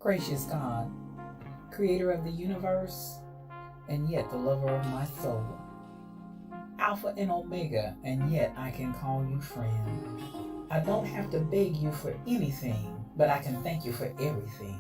Gracious God, creator of the universe, and yet the lover of my soul. Alpha and Omega, and yet I can call you friend. I don't have to beg you for anything, but I can thank you for everything.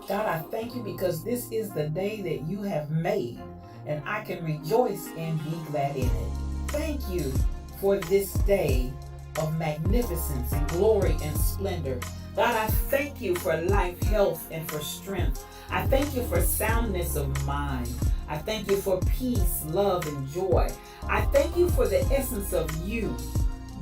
God, I thank you because this is the day that you have made, and I can rejoice and be glad in it. Thank you for this day of magnificence and glory and splendor. God, I thank you for life, health, and for strength. I thank you for soundness of mind. I thank you for peace, love, and joy. I thank you for the essence of you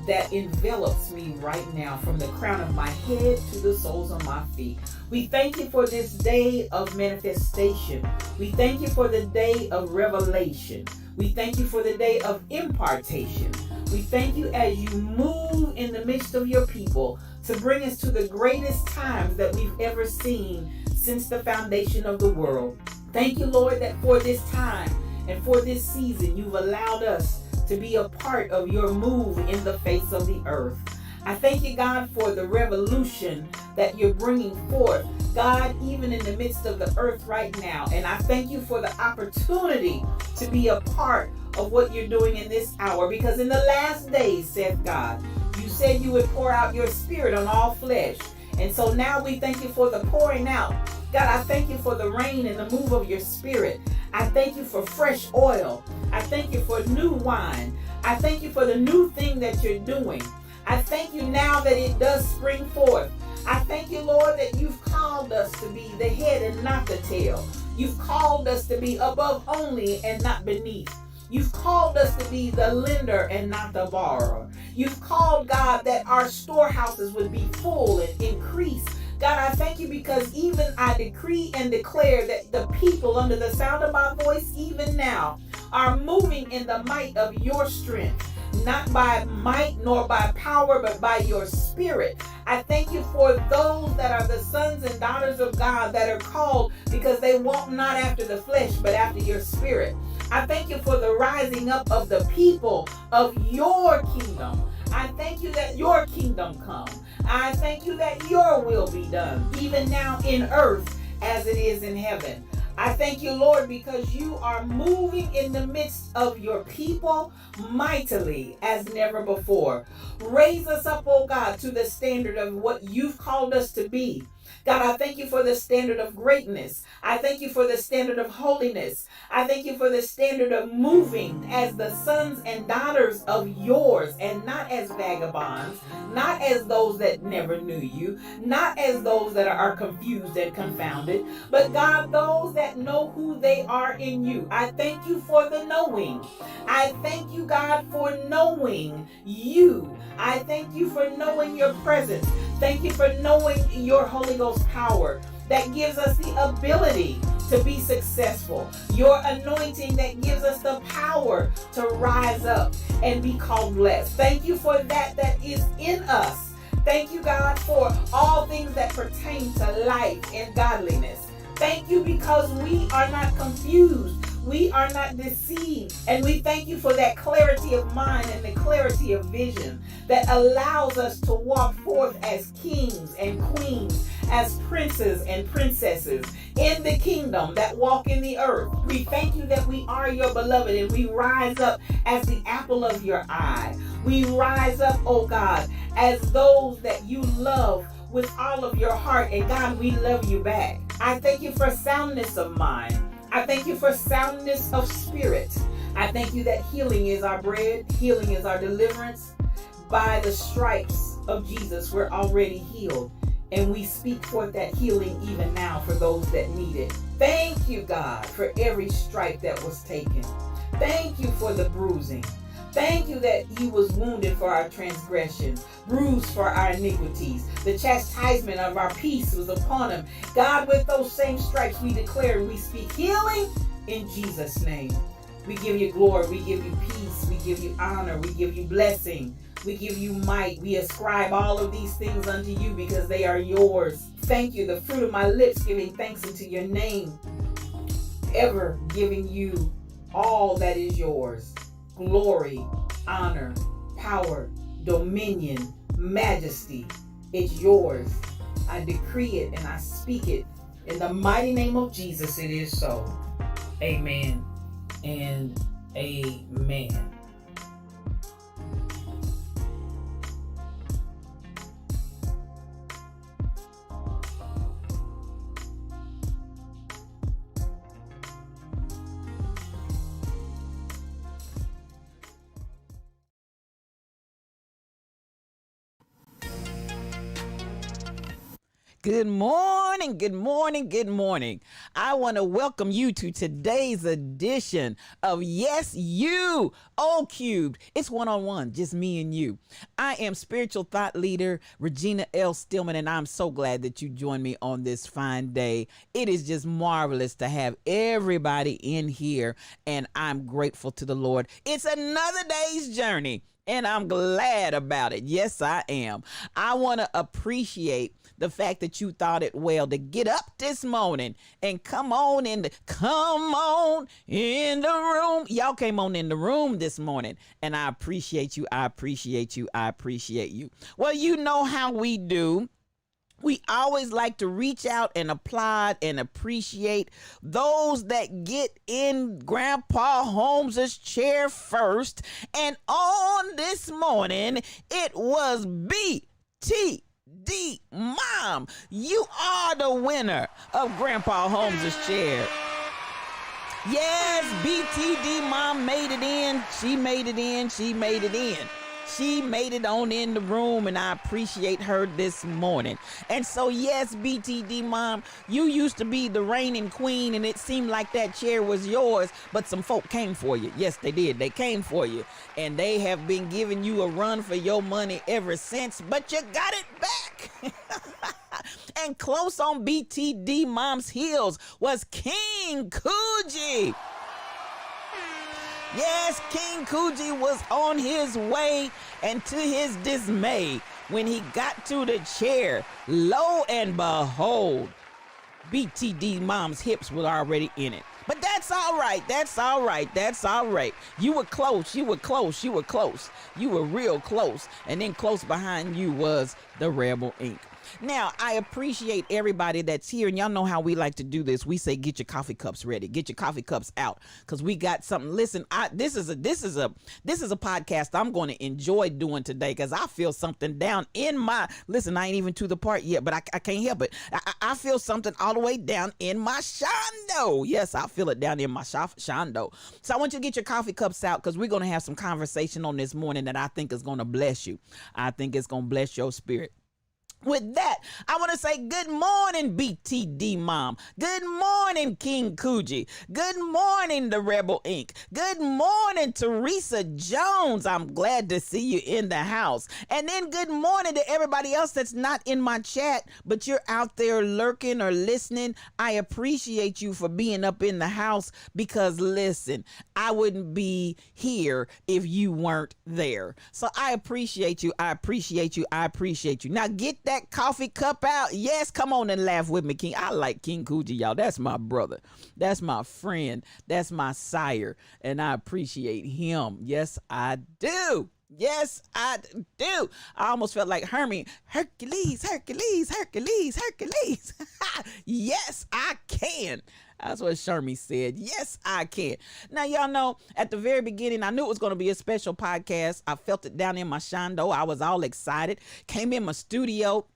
that envelops me right now, from the crown of my head to the soles of my feet. We thank you for this day of manifestation. We thank you for the day of revelation. We thank you for the day of impartation. We thank you as you move in the midst of your people to bring us to the greatest times that we've ever seen since the foundation of the world. Thank you, Lord, that for this time and for this season, you've allowed us to be a part of your move in the face of the earth. I thank you, God, for the revolution that you're bringing forth, God, even in the midst of the earth right now. And I thank you for the opportunity to be a part of what you're doing in this hour, because in the last days, saith God, you said you would pour out your spirit on all flesh. And so now we thank you for the pouring out. God, I thank you for the rain and the move of your spirit. I thank you for fresh oil. I thank you for new wine. I thank you for the new thing that you're doing. I thank you now that it does spring forth. I thank you, Lord, that you've called us to be the head and not the tail. You've called us to be above only and not beneath. You've called us to be the lender and not the borrower. You've called, God, that our storehouses would be full and increase. God, I thank you because even I decree and declare that the people under the sound of my voice even now are moving in the might of your strength, not by might nor by power, but by your spirit. I thank you for those that are the sons and daughters of God that are called because they walk not after the flesh, but after your spirit. I thank you for the rising up of the people of your kingdom. I thank you that your kingdom come. I thank you that your will be done, even now in earth as it is in heaven. I thank you, Lord, because you are moving in the midst of your people mightily as never before. Raise us up, oh God, to the standard of what you've called us to be. God, I thank you for the standard of greatness. I thank you for the standard of holiness. I thank you for the standard of moving as the sons and daughters of yours, and not as vagabonds, not as those that never knew you, not as those that are confused and confounded, but God, those that know who they are in you. I thank you for the knowing. I thank you, God, for knowing you. I thank you for knowing your presence. Thank you for knowing your Holy Ghost power that gives us the ability to be successful. Your anointing that gives us the power to rise up and be called blessed. Thank you for that is in us. Thank you, God, for all things that pertain to life and godliness. Thank you because we are not confused. We are not deceived. And we thank you for that clarity of mind and the clarity of vision that allows us to walk forth as kings and queens, as princes and princesses in the kingdom that walk in the earth. We thank you that we are your beloved, and we rise up as the apple of your eye. We rise up, oh God, as those that you love with all of your heart. And God, we love you back. I thank you for soundness of mind. I thank you for soundness of spirit. I thank you that healing is our bread. Healing is our deliverance. By the stripes of Jesus, we're already healed. And we speak forth that healing even now for those that need it. Thank you, God, for every stripe that was taken. Thank you for the bruising. Thank you that he was wounded for our transgressions, bruised for our iniquities. The chastisement of our peace was upon him. God, with those same stripes we declare and we speak healing in Jesus' name. We give you glory, we give you peace, we give you honor, we give you blessing, we give you might. We ascribe all of these things unto you because they are yours. Thank you, the fruit of my lips giving thanks unto your name, ever giving you all that is yours. Glory, honor, power, dominion, majesty. It's yours. I decree it and I speak it In the mighty name of Jesus, it is so. Amen and amen. Good morning, good morning, good morning. I want to welcome you to today's edition of Yes You, O Cubed. It's one-on-one, just me and you. I am spiritual thought leader Regina L. Stillman, and I'm so glad that you joined me on this fine day. It is just marvelous to have everybody in here, and I'm grateful to the Lord. It's another day's journey, and I'm glad about it. Yes, I am. I want to appreciate the fact that you thought it well to get up this morning and come on in the room. Y'all came on in the room this morning, and I appreciate you. I appreciate you. I appreciate you. Well, you know how we do. We always like to reach out and applaud and appreciate those that get in Grandpa Holmes's chair first. And on this morning, it was BTD Mom. You are the winner of Grandpa Holmes's chair. Yes, BTD Mom made it in. She made it in. She made it in. She made it on in the room, and I appreciate her this morning. And so, yes, BTD Mom, you used to be the reigning queen, and it seemed like that chair was yours, but some folk came for you. Yes, they did. They came for you, and they have been giving you a run for your money ever since, but you got it back. And close on BTD Mom's heels was King Coogee. Yes, King Coogee was on his way, and to his dismay, when he got to the chair, lo and behold, BTD Mom's hips were already in it. But that's all right. That's all right. That's all right. You were close. You were close. You were close. You were real close. And then close behind you was the Rebel Ink. Now, I appreciate everybody that's here, and y'all know how we like to do this. We say, get your coffee cups ready, get your coffee cups out, because we got something. Listen, this is a podcast I'm going to enjoy doing today, because I feel something down in my. Listen, I ain't even to the part yet, but I can't help it. I feel something all the way down in my shondo. Yes, I feel it down in my shondo. So I want you to get your coffee cups out, because we're going to have some conversation on this morning that I think is going to bless you. I think it's going to bless your spirit. With that, I want to say good morning, BTD Mom. Good morning, King Coogee. Good morning, the Rebel Ink. Good morning, Teresa Jones. I'm glad to see you in the house. And then good morning to everybody else that's not in my chat, but you're out there lurking or listening. I appreciate you for being up in the house, because listen, I wouldn't be here if you weren't there. So I appreciate you. I appreciate you. I appreciate you. Now get that coffee cup out. Yes, come on and laugh with me, King. I like King Coogee, y'all. That's my brother. That's my friend. That's my sire. And I appreciate him. Yes, I do. Yes, I do. I almost felt like Hercules. Yes, I can. That's what Shermy said. Yes, I can. Now, y'all know, at the very beginning, I knew it was going to be a special podcast. I felt it down in my shondo. I was all excited. Came in my studio.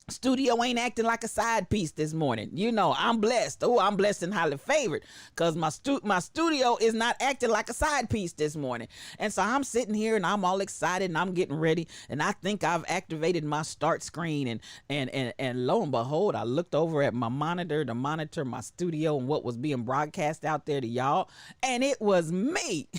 Studio ain't acting like a side piece this morning. You know, I'm blessed. Oh, I'm blessed and highly favored, because my studio is not acting like a side piece this morning. And so I'm sitting here and I'm all excited and I'm getting ready, and I think I've activated my start screen, and lo and behold, I looked over at my monitor to monitor my studio and what was being broadcast out there to y'all, and it was me.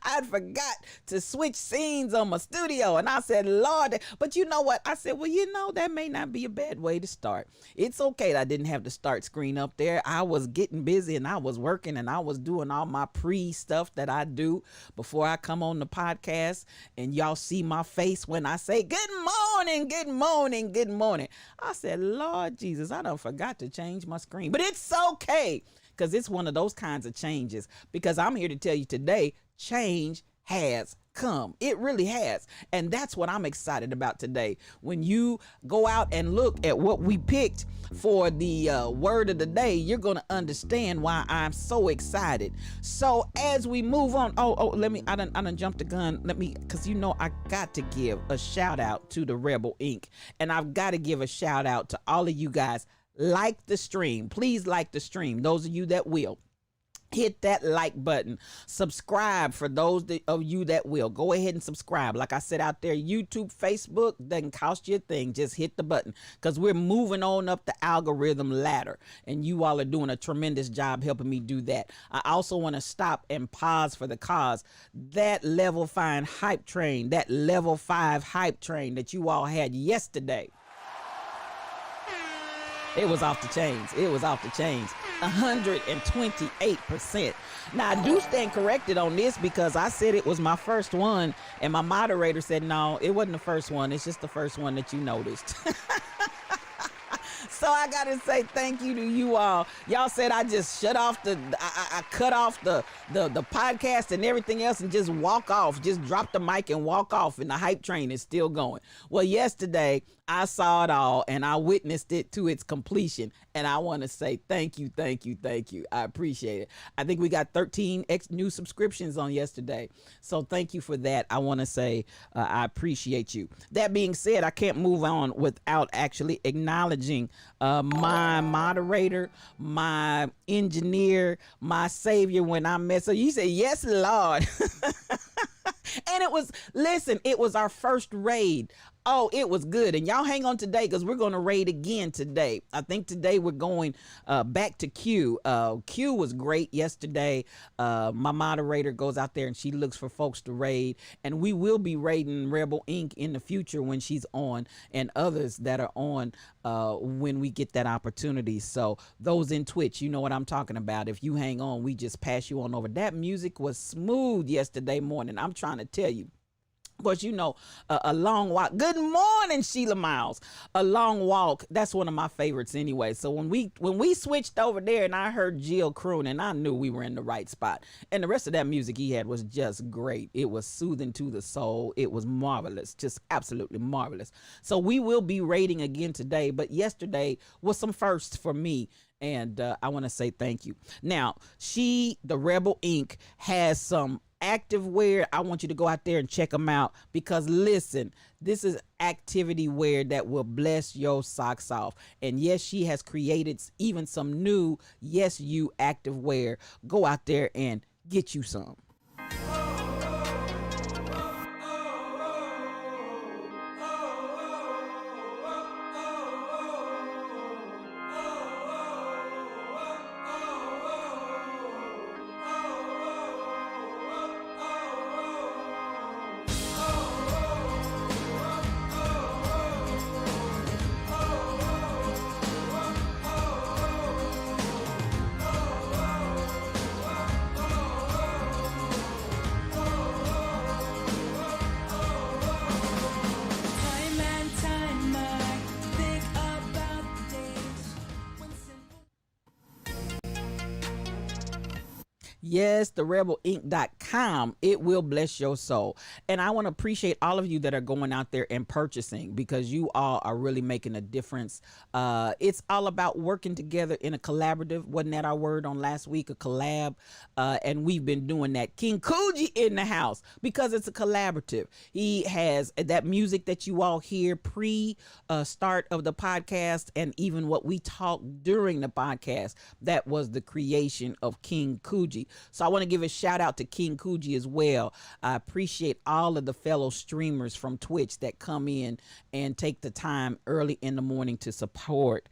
I'd forgot to switch scenes on my studio, and I said, Lord, but you know what? I said, well, you know, that may not be a bad way to start. It's okay that I didn't have the start screen up there. I was getting busy and I was working and I was doing all my pre-stuff that I do before I come on the podcast, and y'all see my face when I say, good morning, good morning, good morning. I said, Lord Jesus, I done forgot to change my screen, but it's okay, because it's one of those kinds of changes, because I'm here to tell you today, change has come. It really has. And that's what I'm excited about today. When you go out and look at what we picked for the word of the day, you're going to understand why I'm so excited. So as we move on, I done jumped the gun. Because I got to give a shout out to the Rebel Inc. And I've got to give a shout out to all of you guys. Like the stream. Please like the stream. Those of you that will. Hit that like button. Subscribe for those of you that will. Go ahead and subscribe. Like I said out there, YouTube, Facebook, doesn't cost you a thing. Just hit the button because we're moving on up the algorithm ladder. And you all are doing a tremendous job helping me do that. I also want to stop and pause for the cause. That level 5 hype train that you all had yesterday. It was off the chains. 128%. Now, I do stand corrected on this because I said it was my first one, and my moderator said, no, it wasn't the first one. It's just the first one that you noticed. So I gotta say thank you to you all. Y'all said I just cut off the podcast and everything else and just walk off, just drop the mic and walk off, and the hype train is still going. Well, yesterday I saw it all and I witnessed it to its completion, and I want to say thank you. I appreciate it. I think we got 13 new subscriptions on yesterday, so thank you for that. I want to say I appreciate you. That being said, I can't move on without actually acknowledging my moderator, my engineer, my savior when I mess up. You say, yes, Lord. And it was our first raid. Oh, it was good. And y'all hang on today because we're going to raid again today. I think today we're going back to Q. Q was great yesterday. My moderator goes out there and she looks for folks to raid. And we will be raiding Rebel Inc. in the future when she's on, and others that are on when we get that opportunity. So those in Twitch, you know what I'm talking about. If you hang on, we just pass you on over. That music was smooth yesterday morning. I'm trying to tell you. But a long walk. Good morning, Sheila Miles. A long walk. That's one of my favorites anyway. So when we switched over there and I heard Jill crooning, I knew we were in the right spot. And the rest of that music he had was just great. It was soothing to the soul. It was marvelous. Just absolutely marvelous. So we will be raiding again today. But yesterday was some firsts for me. And I want to say thank you. Now, the Rebel Inc. has some active wear. I want you to go out there and check them out because listen, this is activity wear that will bless your socks off. And yes, she has created even some new Yes You active wear. Go out there and get you some. Yes, the rebelink.com. It will bless your soul. And I want to appreciate all of you that are going out there and purchasing because you all are really making a difference. It's all about working together in a collaborative. Wasn't that our word on last week? A collab. And we've been doing that. King Coogee in the house because it's a collaborative. He has that music that you all hear start of the podcast and even what we talk during the podcast. That was the creation of King Coogee. So I want to give a shout out to King Coogee as well. I appreciate all of the fellow streamers from Twitch that come in and take the time early in the morning to support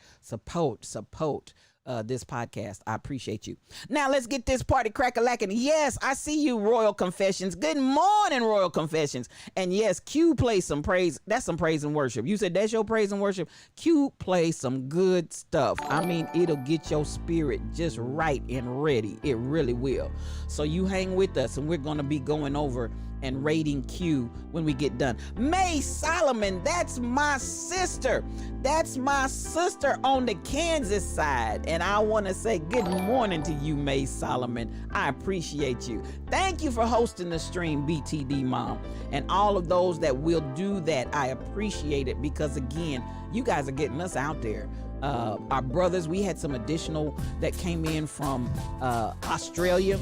this podcast. I appreciate you. Now let's get this party crack-a-lackin'. Yes, I see you, Royal Confessions. Good morning, Royal Confessions. And yes, Q plays some praise. That's some praise and worship. You said that's your praise and worship. Q plays some good stuff. I mean, it'll get your spirit just right and ready. It really will. So you hang with us and we're going to be going over and rating Q when we get done. May Solomon, that's my sister. That's my sister on the Kansas side. And I want to say good morning to you, May Solomon. I appreciate you. Thank you for hosting the stream, BTD Mom. And all of those that will do that, I appreciate it, because again, you guys are getting us out there. Our brothers, we had some additional that came in from Australia,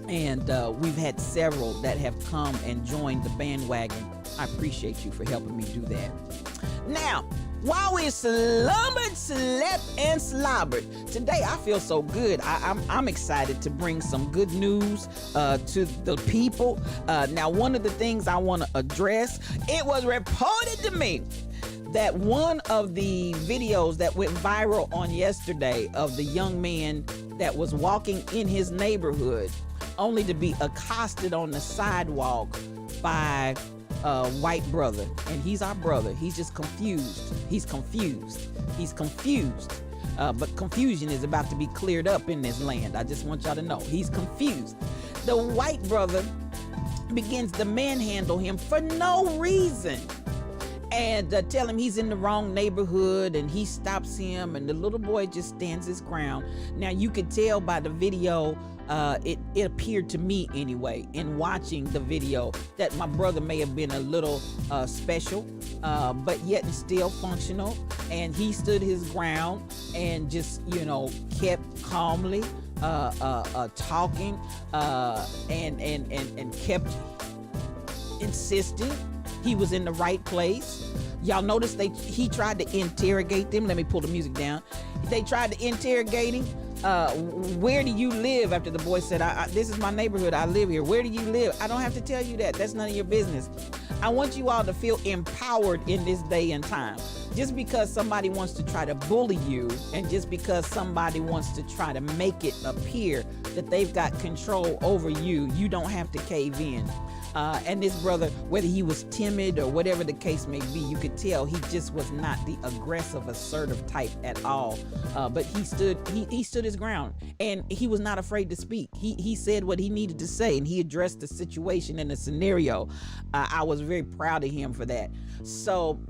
and we've had several that have come and joined the bandwagon. I appreciate you for helping me do that. Now, while we slumbered, slept, and slobbered, today I feel so good. I'm excited to bring some good news to the people. Now, one of the things I want to address, it was reported to me that one of the videos that went viral on yesterday of the young man that was walking in his neighborhood only to be accosted on the sidewalk by a white brother. And he's our brother. He's just confused. He's confused. But confusion is about to be cleared up in this land. I just want y'all to know he's confused. The white brother begins to manhandle him for no reason, and tell him he's in the wrong neighborhood, and he stops him, and the little boy just stands his ground. Now, you could tell by the video, it appeared to me anyway, in watching the video, that my brother may have been a little special, but yet still functional, and he stood his ground and just, kept calmly talking and kept insisting he was in the right place. Y'all notice he tried to interrogate them. Let me pull the music down. They tried to interrogate him. Where do you live? After the boy said, this is my neighborhood, I live here. Where do you live? I don't have to tell you that. That's none of your business. I want you all to feel empowered in this day and time. Just because somebody wants to try to bully you, and just because somebody wants to try to make it appear that they've got control over you, you don't have to cave in. And this brother, whether he was timid or whatever the case may be, you could tell he just was not the aggressive, assertive type at all. But he stood his ground, and he was not afraid to speak. He said what he needed to say, and he addressed the situation and the scenario. I was very proud of him for that. So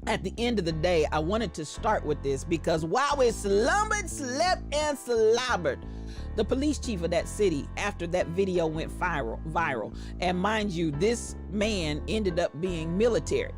at the end of the day, I wanted to start with this because while we slumbered, slept, and slobbered, the police chief of that city, after that video went viral, and mind you, this man ended up being military.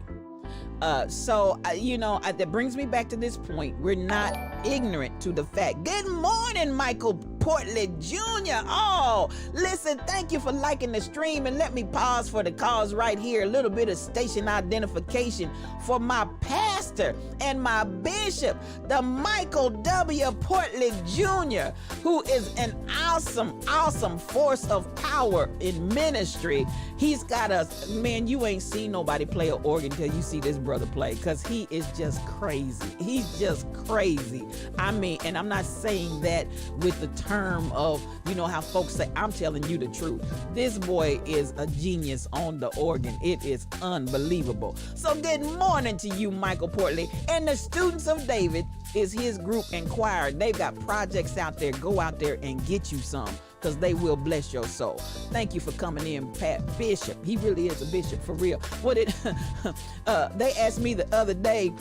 That brings me back to this point. We're not ignorant to the fact. Good morning, Michael Portley Jr. Oh, listen, thank you for liking the stream, and let me pause for the cause right here. A little bit of station identification for my pastor and my bishop, the Michael W. Portley Jr., who is an awesome force of power in ministry. He's got us, man, you ain't seen nobody play an organ till you see this brother play, because he is just crazy. He's just crazy. I mean, and I'm not saying that with the term of, how folks say, I'm telling you the truth. This boy is a genius on the organ. It is unbelievable. So good morning to you, Michael Portley. And the Students of David is his group and choir. They've got projects out there. Go out there and get you some, because they will bless your soul. Thank you for coming in, Pat Bishop. He really is a bishop for real. They asked me the other day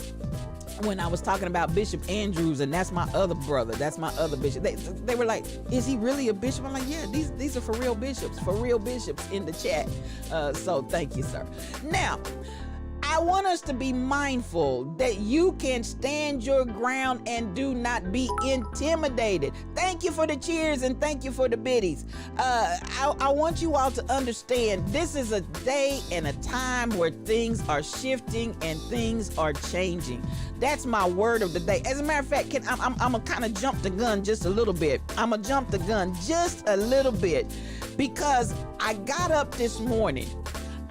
when I was talking about Bishop Andrews, and that's my other brother. That's my other bishop. They were like, is he really a bishop? I'm like, yeah, these are for real bishops in the chat. So thank you, sir. Now, I want us to be mindful that you can stand your ground and do not be intimidated. Thank you for the cheers and thank you for the biddies. I want you all to understand this is a day and a time where things are shifting and things are changing. That's my word of the day. As a matter of fact, I'm going to kind of jump the gun just a little bit. Because I got up this morning.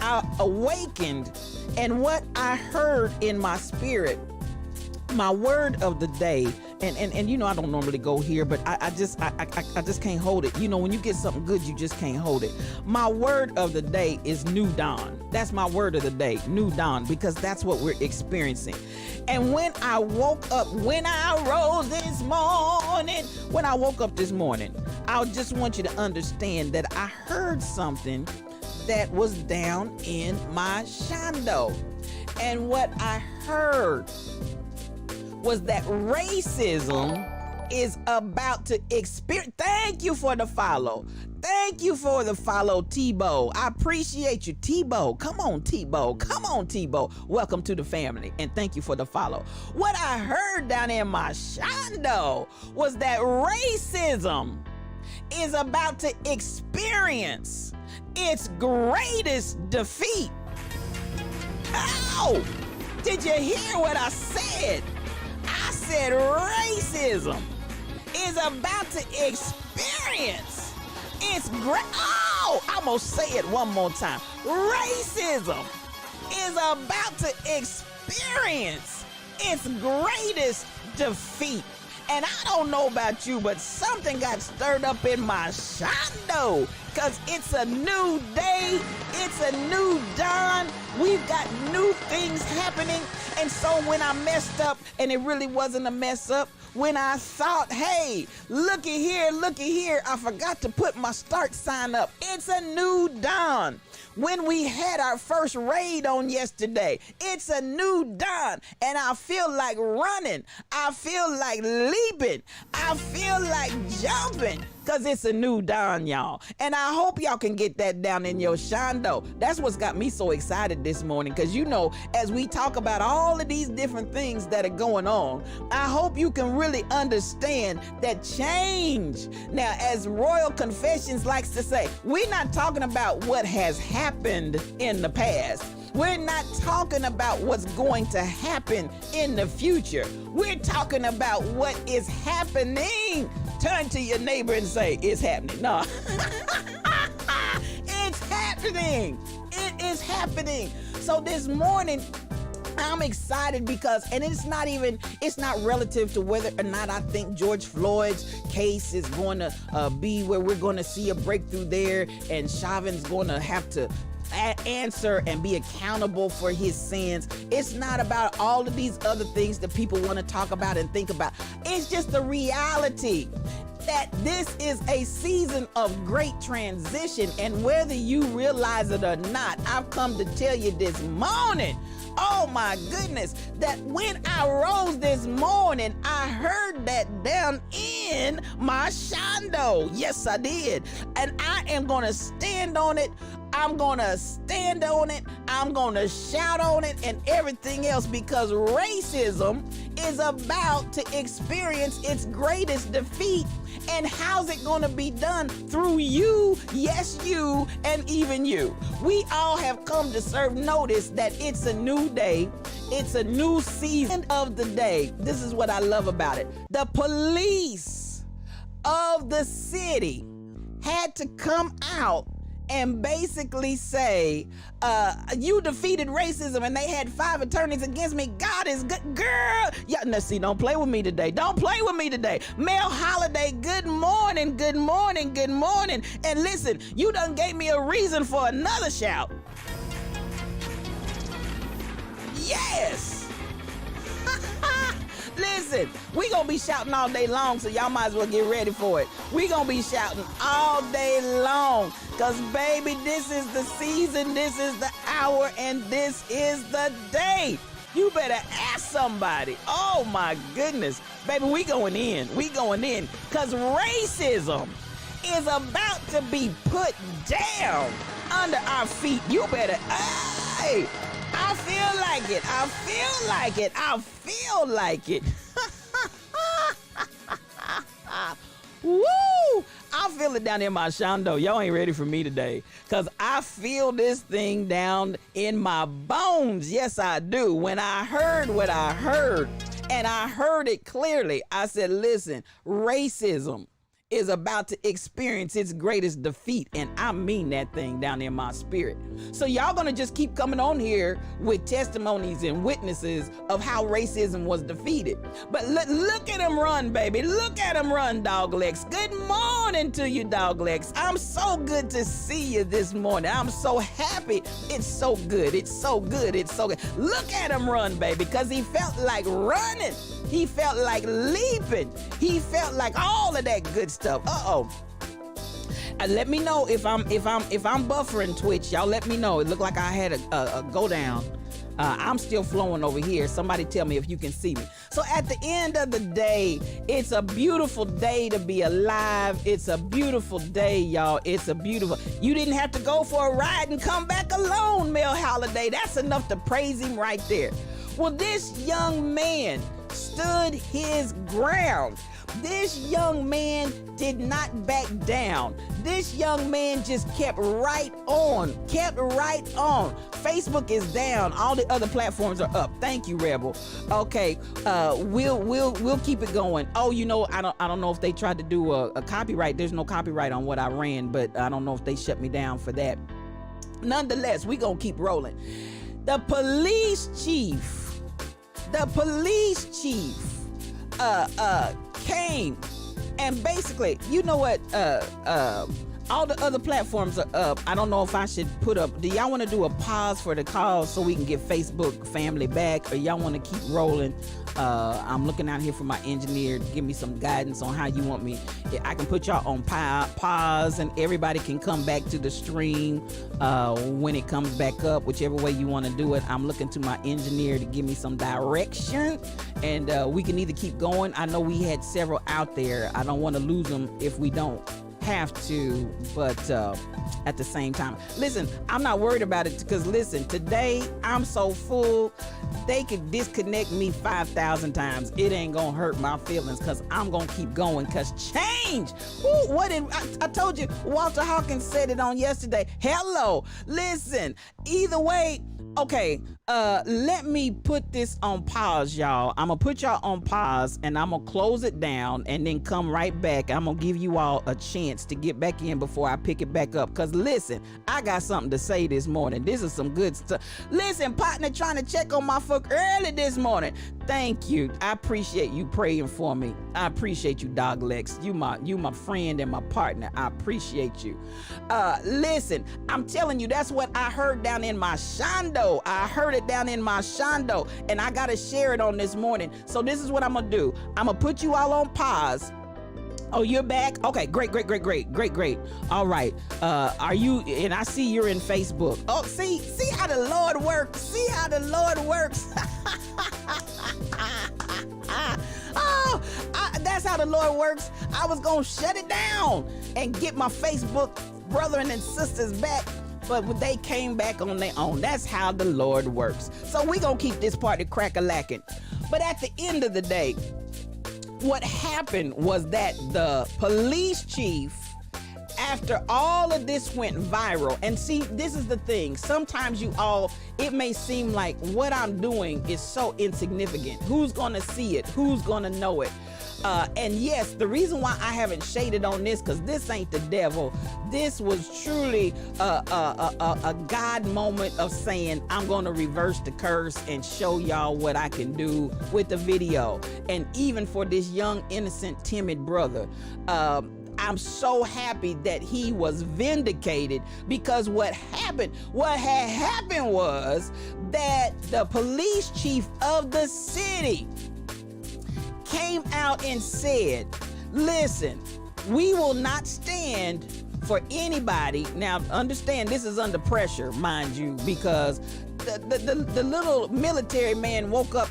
I awakened, and what I heard in my spirit, my word of the day, and I don't normally go here, but I just can't hold it. When you get something good, you just can't hold it. My word of the day is new dawn. That's my word of the day, new dawn, because that's what we're experiencing. And when I woke up this morning, I just want you to understand that I heard something that was down in my shondo. And what I heard was that racism is about to experience. Thank you for the follow. Thank you for the follow, Tebow. I appreciate you, Tebow. Come on, Tebow. Come on, Tebow. Welcome to the family, and thank you for the follow. What I heard down in my shondo was that racism is about to experience its greatest defeat. Ow! Did you hear what I said? I said racism is about to experience its I'm gonna say it one more time. Racism is about to experience its greatest defeat. And I don't know about you, but something got stirred up in my shondo, because it's a new day, it's a new dawn, we've got new things happening. And so when I messed up, and it really wasn't a mess up, when I thought, hey, looky here, I forgot to put my start sign up. It's a new dawn. When we had our first raid on yesterday, it's a new dawn, and I feel like running. I feel like leaping. I feel like jumping, because it's a new dawn, y'all. And I hope y'all can get that down in your shondo. That's what's got me so excited this morning, because you know, as we talk about all of these different things that are going on, I hope you can really understand that change. Now, as Royal Confessions likes to say, we're not talking about what has happened in the past. We're not talking about what's going to happen in the future. We're talking about what is happening. Turn to your neighbor and say, it's happening. No. It's happening. It is happening. So this morning, I'm excited because, and it's not relative to whether or not I think George Floyd's case is going to be where we're going to see a breakthrough there, and Chauvin's going to have to answer and be accountable for his sins. It's not about all of these other things that people want to talk about and think about. It's just the reality that this is a season of great transition, and whether you realize it or not, I've come to tell you this morning, oh my goodness, that when I rose this morning, I heard that down in my shondo. Yes, I did. And I am going to stand on it. I'm going to stand on it. I'm going to shout on it and everything else, because racism is about to experience its greatest defeat. And how's it going to be done? Through you, yes, you, and even you. We all have come to serve notice that it's a new day. It's a new season of the day. This is what I love about it. The police of the city had to come out and basically say, you defeated racism, and they had 5 attorneys against me. God is good. Girl, yeah, now see, don't play with me today. Don't play with me today. Mel Holiday, good morning, good morning, good morning. And listen, you done gave me a reason for another shout. Yes. Listen, we gonna be shouting all day long, so y'all might as well get ready for it. We gonna be shouting all day long, cause baby, this is the season, this is the hour, and this is the day. You better ask somebody. Oh my goodness. Baby, we going in, cause racism is about to be put down under our feet. You better, hey, I feel like it. I feel like it. I feel like it. Woo! I feel it down in my shondo. Y'all ain't ready for me today, because I feel this thing down in my bones. Yes, I do. When I heard what I heard, and I heard it clearly, I said, listen, racism is about to experience its greatest defeat, and I mean that thing down in my spirit. So y'all gonna just keep coming on here with testimonies and witnesses of how racism was defeated. But look at them run, baby. Look at them run, Doglegs. Good morning to you, Doglegs. I'm so good to see you this morning. I'm so happy. It's so good. It's so good. It's so good. Look at him run, baby, because he felt like running. He felt like leaping. He felt like all of that good stuff. Let me know if I'm buffering Twitch. Y'all let me know. It looked like I had a go down. I'm still flowing over here. Somebody tell me if you can see me. So at the end of the day, it's a beautiful day to be alive. It's a beautiful day, y'all. It's a beautiful. You didn't have to go for a ride and come back alone, Mel Holiday. That's enough to praise him right there. Well, this young man stood his ground. This young man did not back down. This young man just kept right on. Facebook is down. All the other platforms are up. Thank you, Rebel. Okay, we'll keep it going. Oh, you know, I don't know if they tried to do a copyright. There's no copyright on what I ran, but I don't know if they shut me down for that. Nonetheless, we gonna keep rolling. The police chief came and basically, you know what, all the other platforms are up. I don't know if I should put up, do y'all want to do a pause for the call so we can get Facebook family back, or y'all want to keep rolling? I'm looking out here for my engineer to give me some guidance on how you want me. I can put y'all on pause and everybody can come back to the stream when it comes back up, whichever way you want to do it. I'm looking to my engineer to give me some direction, and we can either keep going. I know we had several out there. I don't want to lose them if we don't have to, but at the same time, listen, I'm not worried about it, because listen, today I'm so full, they could disconnect me 5,000 times. It ain't gonna hurt my feelings, because I'm gonna keep going, because change. Ooh, what did I told you, Walter Hawkins said it on yesterday. Hello, listen, either way. Okay, let me put this on pause, y'all. I'm gonna put y'all on pause and I'm gonna close it down and then come right back. I'm gonna give you all a chance to get back in before I pick it back up. Cause listen, I got something to say this morning. This is some good stuff. Listen, partner trying to check on my foot early this morning. Thank you. I appreciate you praying for me. I appreciate you, Dog Lex. You my friend and my partner. I appreciate you. Listen, I'm telling you, that's what I heard down in my shondo. I heard it down in my shondo, and I gotta share it on this morning. So this is what I'm gonna do. I'm gonna put you all on pause. Oh, you're back? Okay, great. All right. Are you, and I see you're in Facebook. Oh, see how the Lord works. See how the Lord works. That's how the Lord works. I was gonna shut it down and get my Facebook brethren and sisters back, but they came back on their own. That's how the Lord works. So we gonna keep this party crack-a-lacking. But at the end of the day, what happened was that the police chief, after all of this went viral, and see, this is the thing. Sometimes it may seem like what I'm doing is so insignificant. Who's gonna see it? Who's gonna know it? And yes, the reason why I haven't shaded on this, because this ain't the devil. This was truly a God moment of saying, I'm going to reverse the curse and show y'all what I can do with the video. And even for this young, innocent, timid brother, I'm so happy that he was vindicated, because what had happened was that the police chief of the city came out and said, listen, we will not stand for anybody. Now understand, this is under pressure, mind you, because the little military man woke up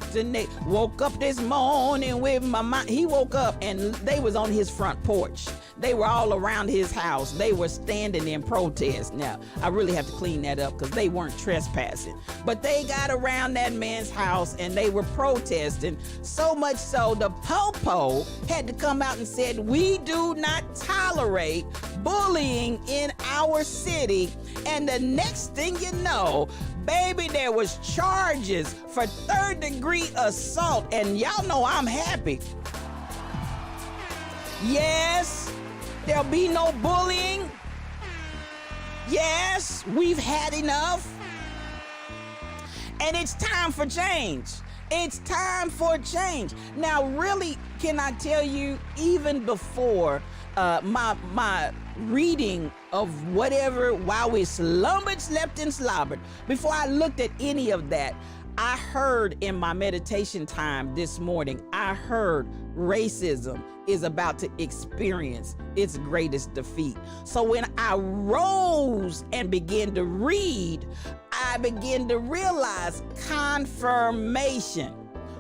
this morning with my mind. He woke up and they was on his front porch. They were all around his house. They were standing in protest. Now, I really have to clean that up, because they weren't trespassing. But they got around that man's house and they were protesting. So much so, the popo had to come out and said, we do not tolerate bullying in our city. And the next thing you know, baby, there was charges for third-degree assault. And y'all know I'm happy. Yes, there'll be no bullying. Yes, we've had enough. And it's time for change. It's time for change. Now, really, can I tell you, even before my reading of whatever, while we slumbered, slept, and slobbered, before I looked at any of that, I heard in my meditation time this morning, I heard racism is about to experience its greatest defeat. So when I rose and began to read, I began to realize confirmation.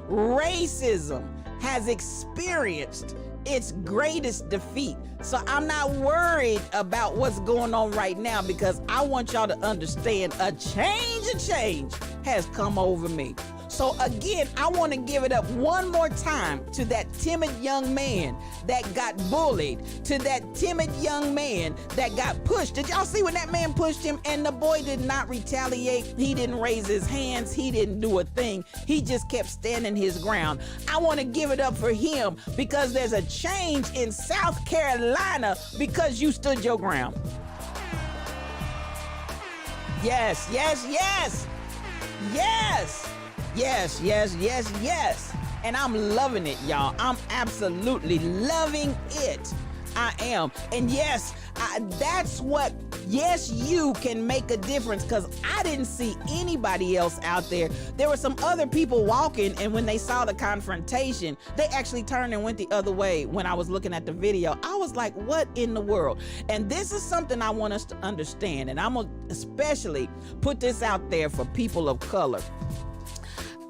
Racism has experienced its greatest defeat. So I'm not worried about what's going on right now, because I want y'all to understand a change has come over me. So again, I want to give it up one more time to that timid young man that got bullied, to that timid young man that got pushed. Did y'all see when that man pushed him and the boy did not retaliate? He didn't raise his hands. He didn't do a thing. He just kept standing his ground. I want to give it up for him, because there's a change in South Carolina because you stood your ground. Yes, yes, yes. Yes. Yes, yes, yes, yes. And I'm loving it, y'all. I'm absolutely loving it. I am. And yes, that's what, yes, you can make a difference, because I didn't see anybody else out there. There were some other people walking, and when they saw the confrontation, they actually turned and went the other way. When I was looking at the video, I was like, what in the world? And this is something I want us to understand, and I'm going to especially put this out there for people of color.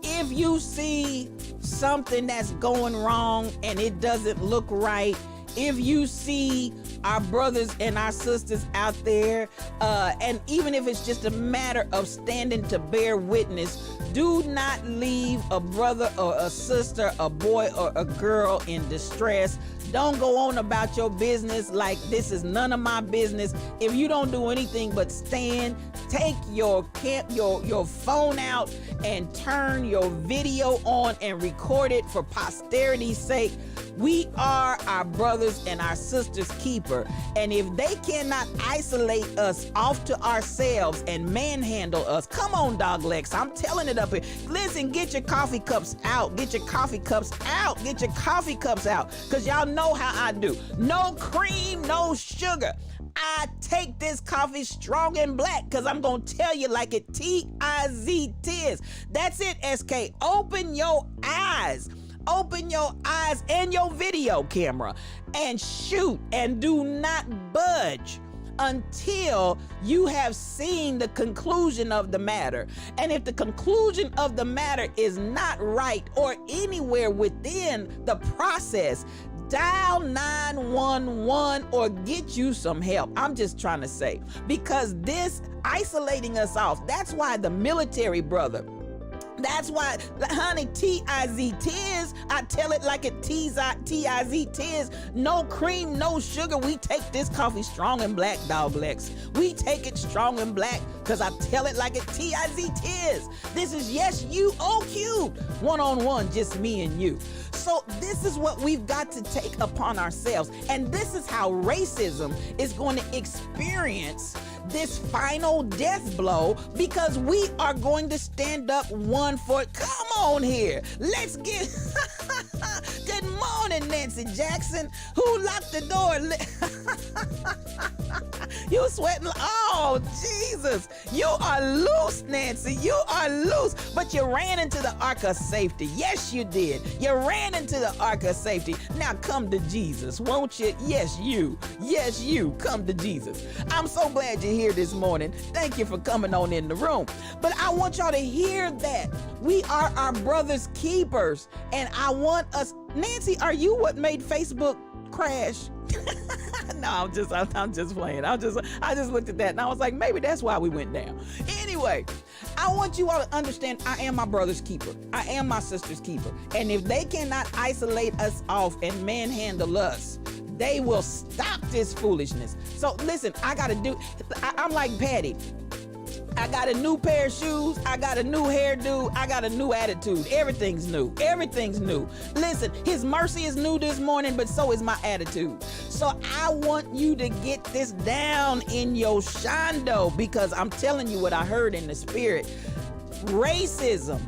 If you see something that's going wrong and it doesn't look right, if you see our brothers and our sisters out there, and even if it's just a matter of standing to bear witness, do not leave a brother or a sister, a boy or a girl in distress. Don't go on about your business like this is none of my business. If you don't do anything but stand, take your phone out and turn your video on and record it for posterity's sake. We are our brothers and our sisters' keeper. And if they cannot isolate us off to ourselves and manhandle us, come on, Dog Lex, I'm telling it up here. Listen, get your coffee cups out. Get your coffee cups out. Get your coffee cups out. Because y'all know how I do. No cream, no sugar. I take this coffee strong and black, because I'm going to tell you like it T-I-Z-Tiz. That's it, SK. Open your eyes. Open your eyes and your video camera and shoot, and do not budge until you have seen the conclusion of the matter. And if the conclusion of the matter is not right or anywhere within the process, dial 911 or get you some help. I'm just trying to say, because this isolating us off, that's why the military brother, that's why, honey, T-I-Z-Tiz, I tell it like it T-I-Z-Tiz. No cream, no sugar. We take this coffee strong and black, Dog Lex. We take it strong and black, because I tell it like it T-I-Z-Tiz. This is Yes You O-Cubed, one-on-one, just me and you. So this is what we've got to take upon ourselves. And this is how racism is going to experience this final death blow, because we are going to stand up one for it. Come on here. Let's get good morning, Nancy Jackson. Who locked the door? You sweating? Oh, Jesus. You are loose, Nancy. You are loose. But you ran into the ark of safety. Yes, you did. You ran into the ark of safety. Now come to Jesus, won't you? Yes, you. Yes, you. Come to Jesus. I'm so glad you're here this morning. Thank you for coming on in the room. But I want y'all to hear that we are our brother's keepers. And I want us, Nancy, are you what made Facebook crash? No, I'm just playing. I just looked at that and I was like, maybe that's why we went down. Anyway, I want you all to understand, I am my brother's keeper. I am my sister's keeper. And if they cannot isolate us off and manhandle us, they will stop this foolishness. So listen, I'm like Patty. I got a new pair of shoes. I got a new hairdo. I got a new attitude. Everything's new. Everything's new. Listen, his mercy is new this morning, but so is my attitude. So I want you to get this down in your shondo, because I'm telling you what I heard in the spirit. Racism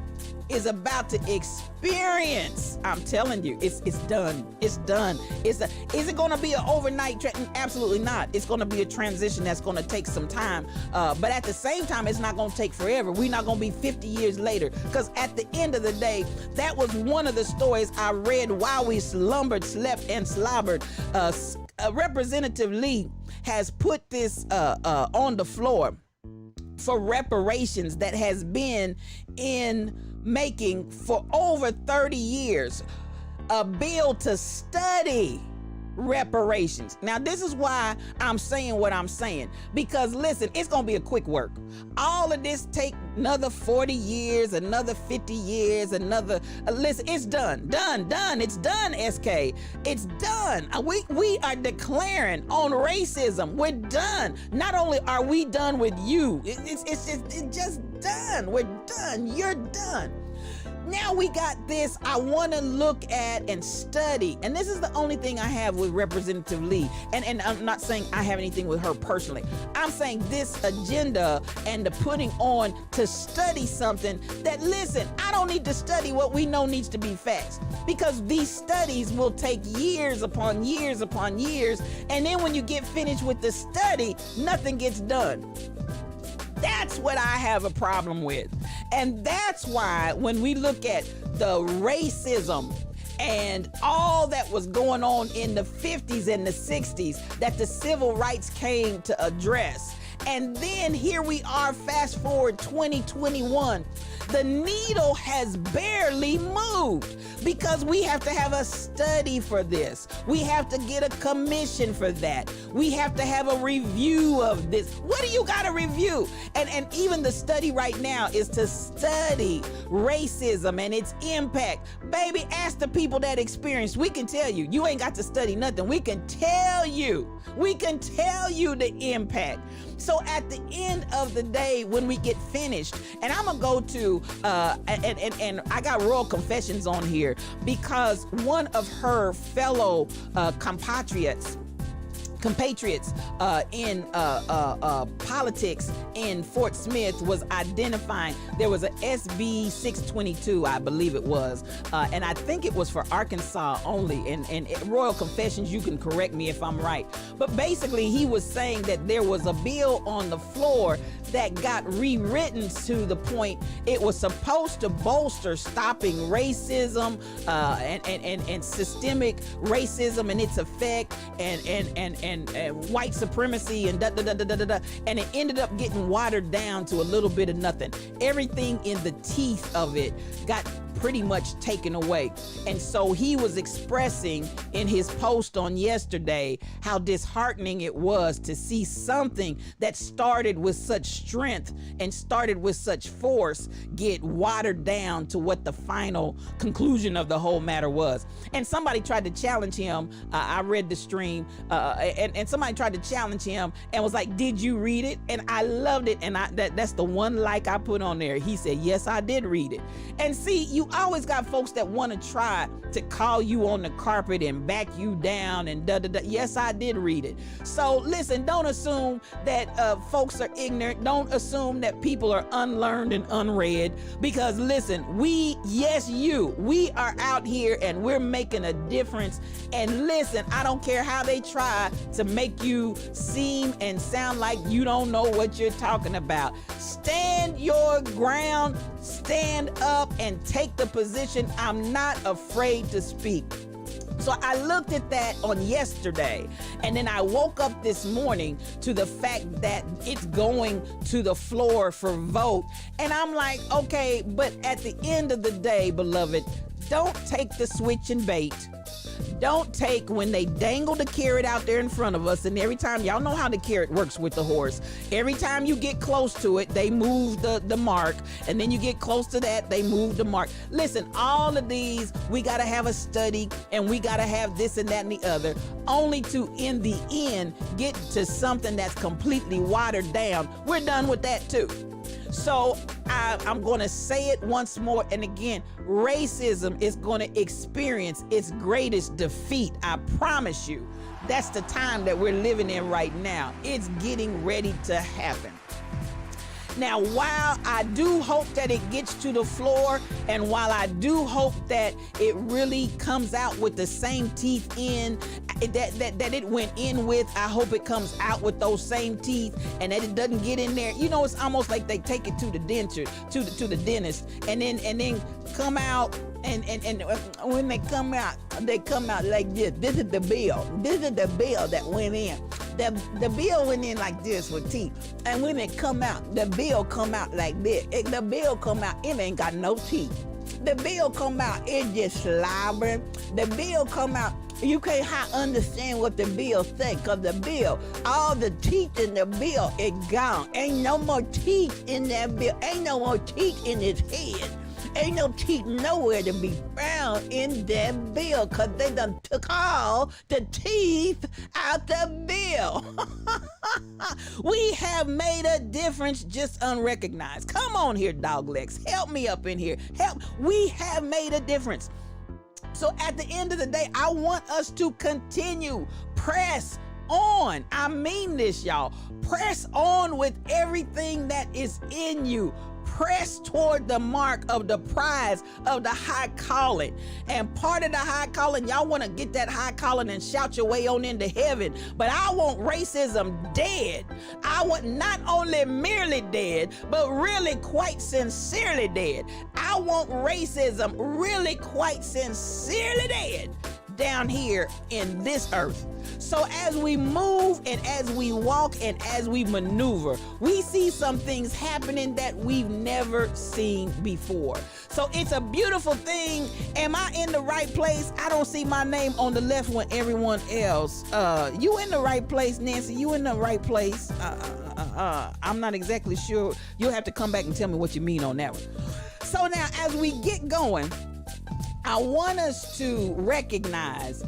is about to experience. I'm telling you, it's done. It's done. Is it going to be an overnight? Absolutely not. It's going to be a transition that's going to take some time. But at the same time, it's not going to take forever. We're not going to be 50 years later. Because at the end of the day, that was one of the stories I read while we slumbered, slept, and slobbered. Representative Lee has put this on the floor for reparations that has been in making for over 30 years. A bill to study reparations. Now, this is why I'm saying what I'm saying, because listen, it's gonna be a quick work. All of this take another 40 years, another 50 years, another listen, it's done. It's done, SK. It's done. We are declaring on racism. We're done. Not only are we done with you, it's just done. We're done. You're done. Now we got this. I want to look at and study, and this is the only thing I have with Representative Lee, and I'm not saying I have anything with her personally. I'm saying this agenda and the putting on to study something that, listen, I don't need to study what we know needs to be facts, because these studies will take years upon years upon years, and then when you get finished with the study, nothing gets done. That's what I have a problem with. And that's why when we look at the racism and all that was going on in the 50s and the 60s that the civil rights came to address, and then here we are, fast forward 2021, the needle has barely moved because we have to have a study for this. We have to get a commission for that. We have to have a review of this. What do you got to review? And even the study right now is to study racism and its impact. Baby, ask the people that experience. We can tell you. You ain't got to study nothing. We can tell you. We can tell you the impact. So at the end of the day, when we get finished, and I'm gonna go to and I got Royal Confessions on here because one of her fellow compatriots in politics in Fort Smith was identifying. There was a SB 622, I believe it was, and I think it was for Arkansas only. And Royal Confessions, you can correct me if I'm right. But basically, he was saying that there was a bill on the floor that got rewritten to the point it was supposed to bolster stopping racism and systemic racism and its effect and white supremacy and and it ended up getting watered down to a little bit of nothing. Everything in the teeth of it got pretty much taken away. And so he was expressing in his post on yesterday how disheartening it was to see something that started with such strength and started with such force get watered down to what the final conclusion of the whole matter was. And somebody tried to challenge him. I read the stream and somebody tried to challenge him and was like, did you read it? And I loved it. And that's the one like I put on there. He said, yes, I did read it. And see, you always got folks that want to try to call you on the carpet and back you down and Yes, I did read it. So listen, don't assume that folks are ignorant. Don't assume that people are unlearned and unread, because listen, we are out here and we're making a difference. And listen, I don't care how they try to make you seem and sound like you don't know what you're talking about. Stand your ground, stand up and take the position. I'm not afraid to speak. So I looked at that on yesterday, and then I woke up this morning to the fact that it's going to the floor for vote. And I'm like, okay, but at the end of the day, beloved, don't take the switch and bait. Don't take when they dangle the carrot out there in front of us, and every time, y'all know how the carrot works with the horse. Every time you get close to it, they move the mark, and then you get close to that, they move the mark. Listen, all of these, we got to have a study, and we got to have this and that and the other, only to, in the end, get to something that's completely watered down. We're done with that too. So I'm going to say it once more and again, racism is going to experience its greatest defeat. I promise you. That's the time that we're living in right now. It's getting ready to happen. Now, while I do hope that it gets to the floor, and while I do hope that it really comes out with the same teeth in that it went in with, I hope it comes out with those same teeth and that it doesn't get in there. You know, it's almost like they take it to the dentist, to the dentist, and then come out. And when they come out like this. This is the bill. This is the bill that went in. The bill went in like this with teeth. And when it come out, the bill come out like this. The bill come out, it ain't got no teeth. The bill come out, it just slobbering. The bill come out, you can't understand what the bill say, cause the bill, all the teeth in the bill is gone. Ain't no more teeth in that bill. Ain't no more teeth in his head. Ain't no teeth nowhere to be found in that bill, cause they done took all the teeth out the bill. We have made a difference just unrecognized. Come on here, dog legs. Help me up in here. Help. We have made a difference. So at the end of the day, I want us to continue. Press on. I mean this, y'all. Press on with everything that is in you. Press toward the mark of the prize of the high calling. And part of the high calling, y'all want to get that high calling and shout your way on into heaven. But I want racism dead. I want not only merely dead, but really quite sincerely dead. I want racism really quite sincerely dead down here in this earth. So as we move and as we walk and as we maneuver, we see some things happening that we've never seen before. So it's a beautiful thing. Am I in the right place? I don't see my name on the left when everyone else. You in the right place, Nancy? You in the right place? I'm not exactly sure. You'll have to come back and tell me what you mean on that one. So now as we get going, I want us to recognize,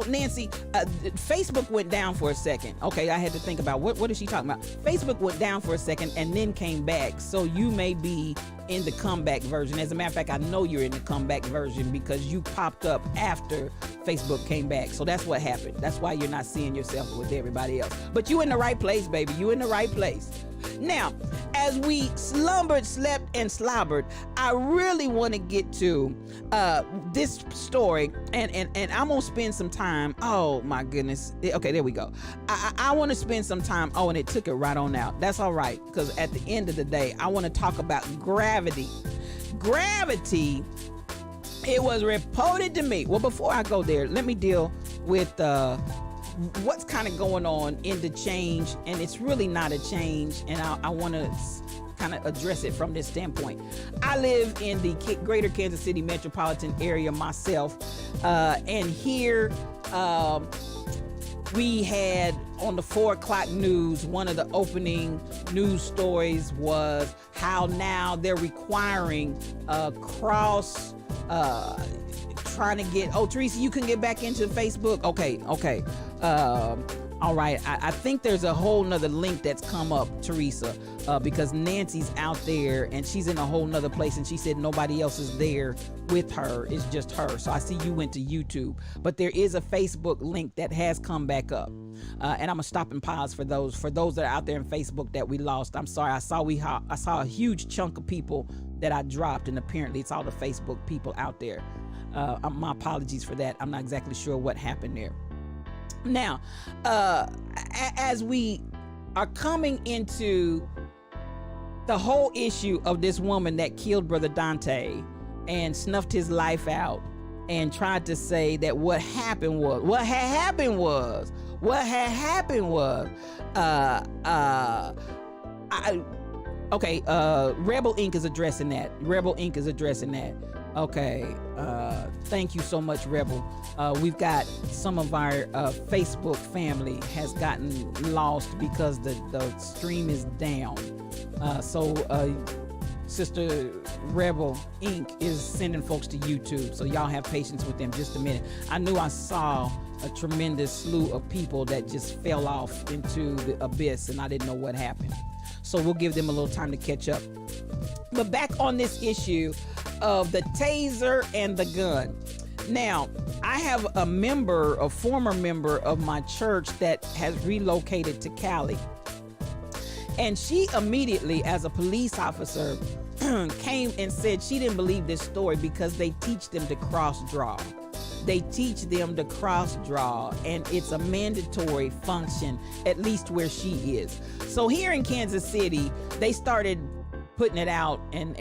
Nancy, Facebook went down for a second. Okay, I had to think about what is she talking about? Facebook went down for a second and then came back. So you may be in the comeback version. As a matter of fact, I know you're in the comeback version because you popped up after Facebook came back. So that's what happened. That's why you're not seeing yourself with everybody else. But you in the right place, baby. You in the right place. Now, as we slumbered, slept, and slobbered, I really want to get to this story, and I'm gonna spend some time. Oh my goodness. Okay, there we go. I want to spend some time. Oh, and it took it right on out. That's all right, because at the end of the day, I want to talk about gravity. Gravity. It was reported to me. Well, before I go there, let me deal with what's kind of going on in the change, and it's really not a change, and I want to kind of address it from this standpoint. I live in the greater Kansas City metropolitan area myself, and here we had on the 4 o'clock news, one of the opening news stories was how now they're requiring cross trying to get, Teresa, you can get back into Facebook. Okay. All right. I think there's a whole nother link that's come up, Teresa, because Nancy's out there and she's in a whole nother place, and she said nobody else is there with her. It's just her. So I see you went to YouTube, but there is a Facebook link that has come back up. And I'm gonna stop and pause for those that are out there in Facebook that we lost. I'm sorry. I saw a huge chunk of people that I dropped, and apparently it's all the Facebook people out there. My apologies for that. I'm not exactly sure what happened there. Now, as we are coming into the whole issue of this woman that killed Brother Dante and snuffed his life out and tried to say that what had happened was Rebel Inc. is addressing that. Okay, thank you so much, Rebel. We've got some of our Facebook family has gotten lost because the stream is down. So Sister Rebel Inc. is sending folks to YouTube. So y'all have patience with them just a minute. I knew I saw a tremendous slew of people that just fell off into the abyss, and I didn't know what happened. So we'll give them a little time to catch up. But back on this issue of the taser and the gun. Now, I have a former member of my church that has relocated to Cali. And she immediately, as a police officer, came and said she didn't believe this story because they teach them to cross draw. They teach them to cross draw, and it's a mandatory function, at least where she is. So here in Kansas City, they started putting it out, and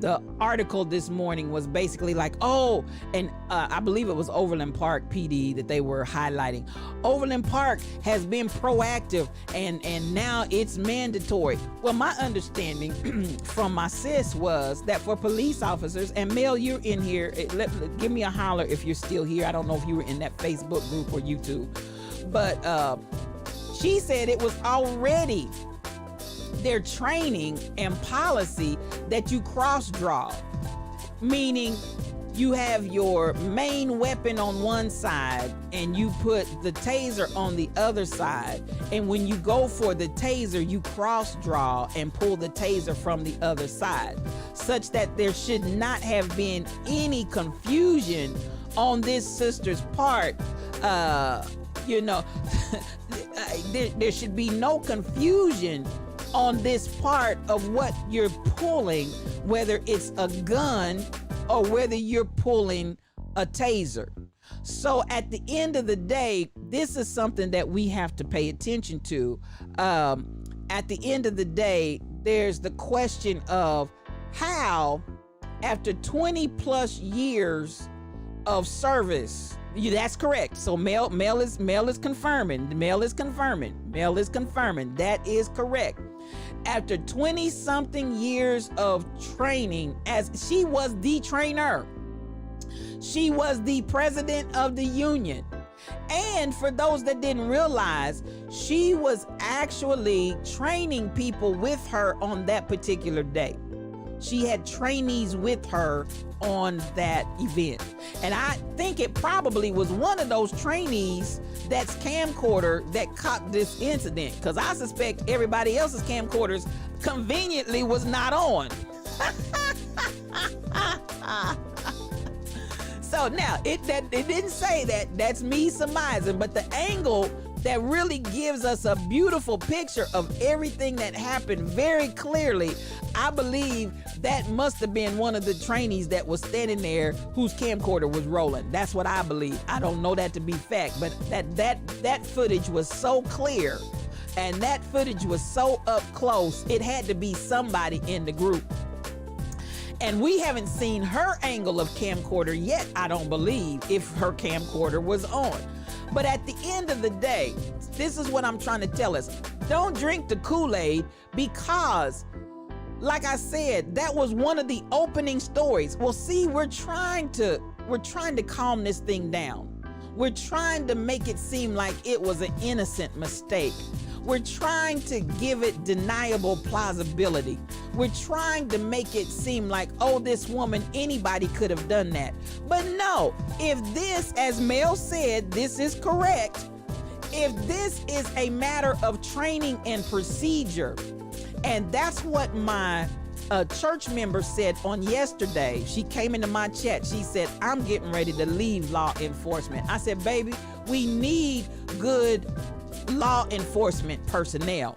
the article this morning was basically like, oh, and I believe it was Overland Park PD that they were highlighting. Overland Park has been proactive, and now it's mandatory. Well, my understanding from my sis was that for police officers, and Mel, you're in here, give me a holler if you're still here. I don't know if you were in that Facebook group or YouTube, but she said it was already their training and policy that you cross draw, meaning you have your main weapon on one side and you put the taser on the other side, and when you go for the taser, you cross draw and pull the taser from the other side, such that there should not have been any confusion on this sister's part. There should be no confusion on this part of what you're pulling, whether it's a gun or whether you're pulling a taser. So at the end of the day, this is something that we have to pay attention to. At the end of the day, there's the question of how, after 20 plus years of service, that's correct. So Mel is confirming. That is correct. After 20-something years of training, as she was the trainer, she was the president of the union. And for those that didn't realize, she was actually training people with her on that particular day. She had trainees with her on that event. And I think it probably was one of those trainees that's camcorder that caught this incident, because I suspect everybody else's camcorders conveniently was not on. So now, it didn't say that, that's me surmising, but the angle that really gives us a beautiful picture of everything that happened very clearly, I believe that must have been one of the trainees that was standing there whose camcorder was rolling. That's what I believe. I don't know that to be fact, but that footage was so clear and that footage was so up close, it had to be somebody in the group. And we haven't seen her angle of camcorder yet, I don't believe, if her camcorder was on. But at the end of the day, this is what I'm trying to tell us. Don't drink the Kool-Aid, because, like I said, that was one of the opening stories. Well, see, we're trying to calm this thing down. We're trying to make it seem like it was an innocent mistake. We're trying to give it deniable plausibility. We're trying to make it seem like, oh, this woman, anybody could have done that. But no, if this, as Mel said, this is correct, if this is a matter of training and procedure, and that's what my church member said on yesterday. She came into my chat. She said, I'm getting ready to leave law enforcement. I said, baby, we need good law enforcement personnel.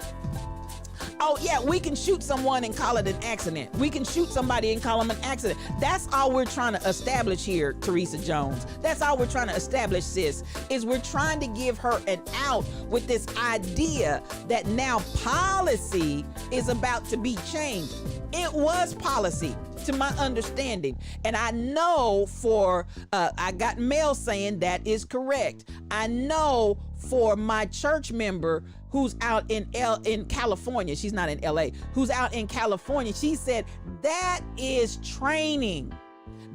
Oh yeah, we can shoot someone and call it an accident. We can shoot somebody and call them an accident. That's all we're trying to establish here, Teresa Jones. That's all we're trying to establish, sis, is we're trying to give her an out with this idea that now policy is about to be changed. It was policy, to my understanding. And I know for, I got mail saying that is correct. I know for my church member who's out in California, she's not in LA, who's out in California, she said that is training.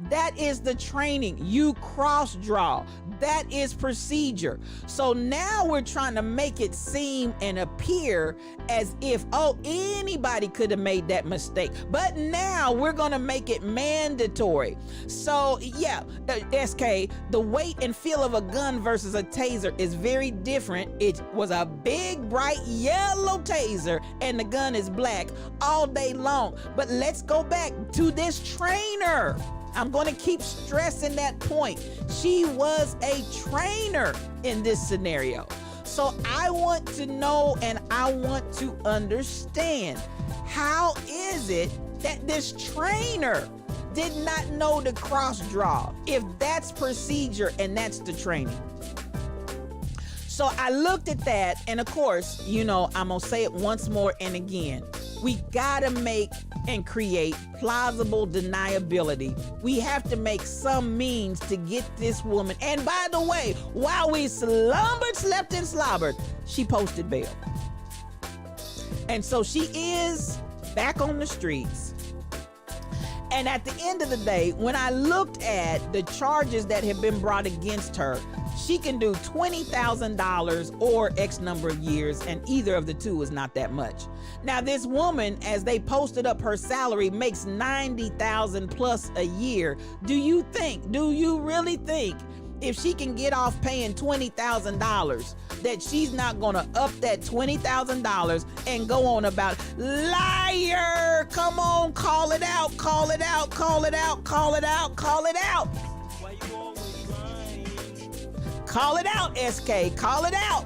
That is the training. You cross draw. That is procedure. So now we're trying to make it seem and appear as if, oh, anybody could have made that mistake. But now we're going to make it mandatory. So yeah, SK, the weight and feel of a gun versus a taser is very different. It was a big, bright yellow taser and the gun is black all day long. But let's go back to this trainer. I'm going to keep stressing that point. She was a trainer in this scenario. So So I want to know and I want to understand, how is it that this trainer did not know the cross draw, if that's procedure and that's the training? So I looked at that, and of course, I'm gonna say it once more and again. We gotta make and create plausible deniability. We have to make some means to get this woman. And by the way, while we slumbered, slept, and slobbered, she posted bail. And so she is back on the streets. And at the end of the day, when I looked at the charges that have been brought against her, she can do $20,000 or X number of years, and either of the two is not that much. Now, this woman, as they posted up her salary, makes $90,000 plus a year. Do you really think, if she can get off paying $20,000, that she's not gonna up that $20,000 and go on about, liar, come on, call it out, call it out, call it out, call it out, call it out. Why you always lying? Call it out, SK, call it out.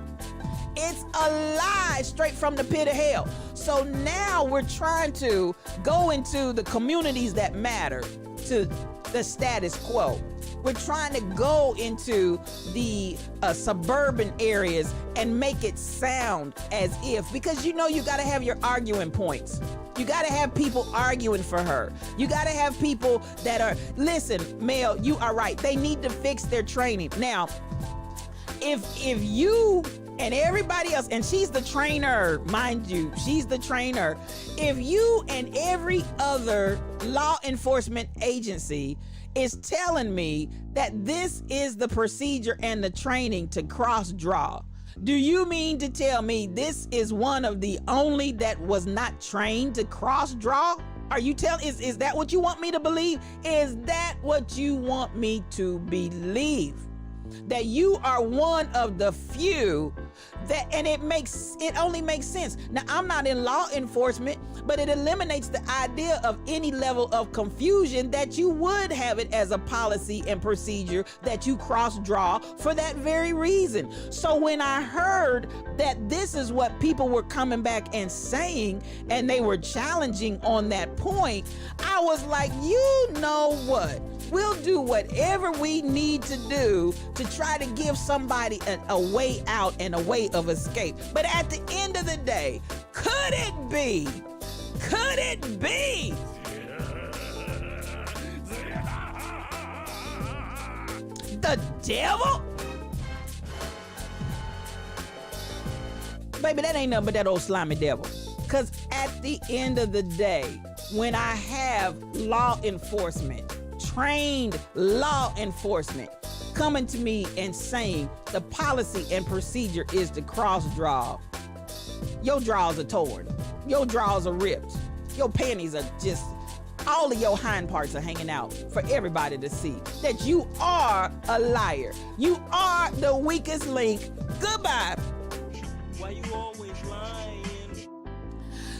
It's a lie straight from the pit of hell. So now we're trying to go into the communities that matter, to the status quo. We're trying to go into the suburban areas and make it sound as if, because you got to have your arguing points. You got to have people arguing for her. You got to have people that are, listen, Mel, you are right. They need to fix their training. Now, if you and everybody else, and she's the trainer, mind you, she's the trainer. If you and every other law enforcement agency is telling me that this is the procedure and the training to cross draw, do you mean to tell me this is one of the only that was not trained to cross draw? Are you is that what you want me to believe? Is that what you want me to believe? That you are one of the few that, and it only makes sense. Now, I'm not in law enforcement, but it eliminates the idea of any level of confusion that you would have it as a policy and procedure that you cross draw for that very reason. So when I heard that this is what people were coming back and saying, and they were challenging on that point, I was like, you know what? We'll do whatever we need to do to try to give somebody a way out and a way of escape. But at the end of the day, could it be the devil? Baby, that ain't nothing but that old slimy devil. Because at the end of the day, when I have law enforcement, trained law enforcement, coming to me and saying the policy and procedure is to cross draw, your drawers are torn, your drawers are ripped, your panties are just, all of your hind parts are hanging out for everybody to see, that you are a liar. You are the weakest link. Goodbye. Why you always lying?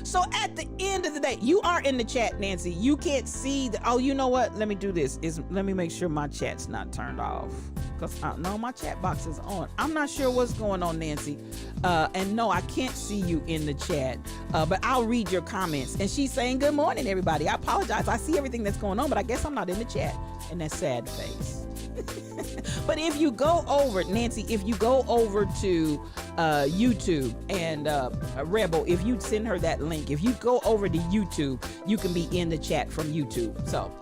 So at the end of the day, you are in the chat, Nancy. You can't see the, oh, you know what? Let me do this. Let me make sure my chat's not turned off. Because no, my chat box is on. I'm not sure what's going on, Nancy. And no, I can't see you in the chat. But I'll read your comments. And she's saying, good morning, everybody. I apologize. I see everything that's going on, but I guess I'm not in the chat. And that sad face. But if you go over, Nancy, if you go over to YouTube and Rebel, if you send her that link, if you go over to YouTube, you can be in the chat from YouTube. So,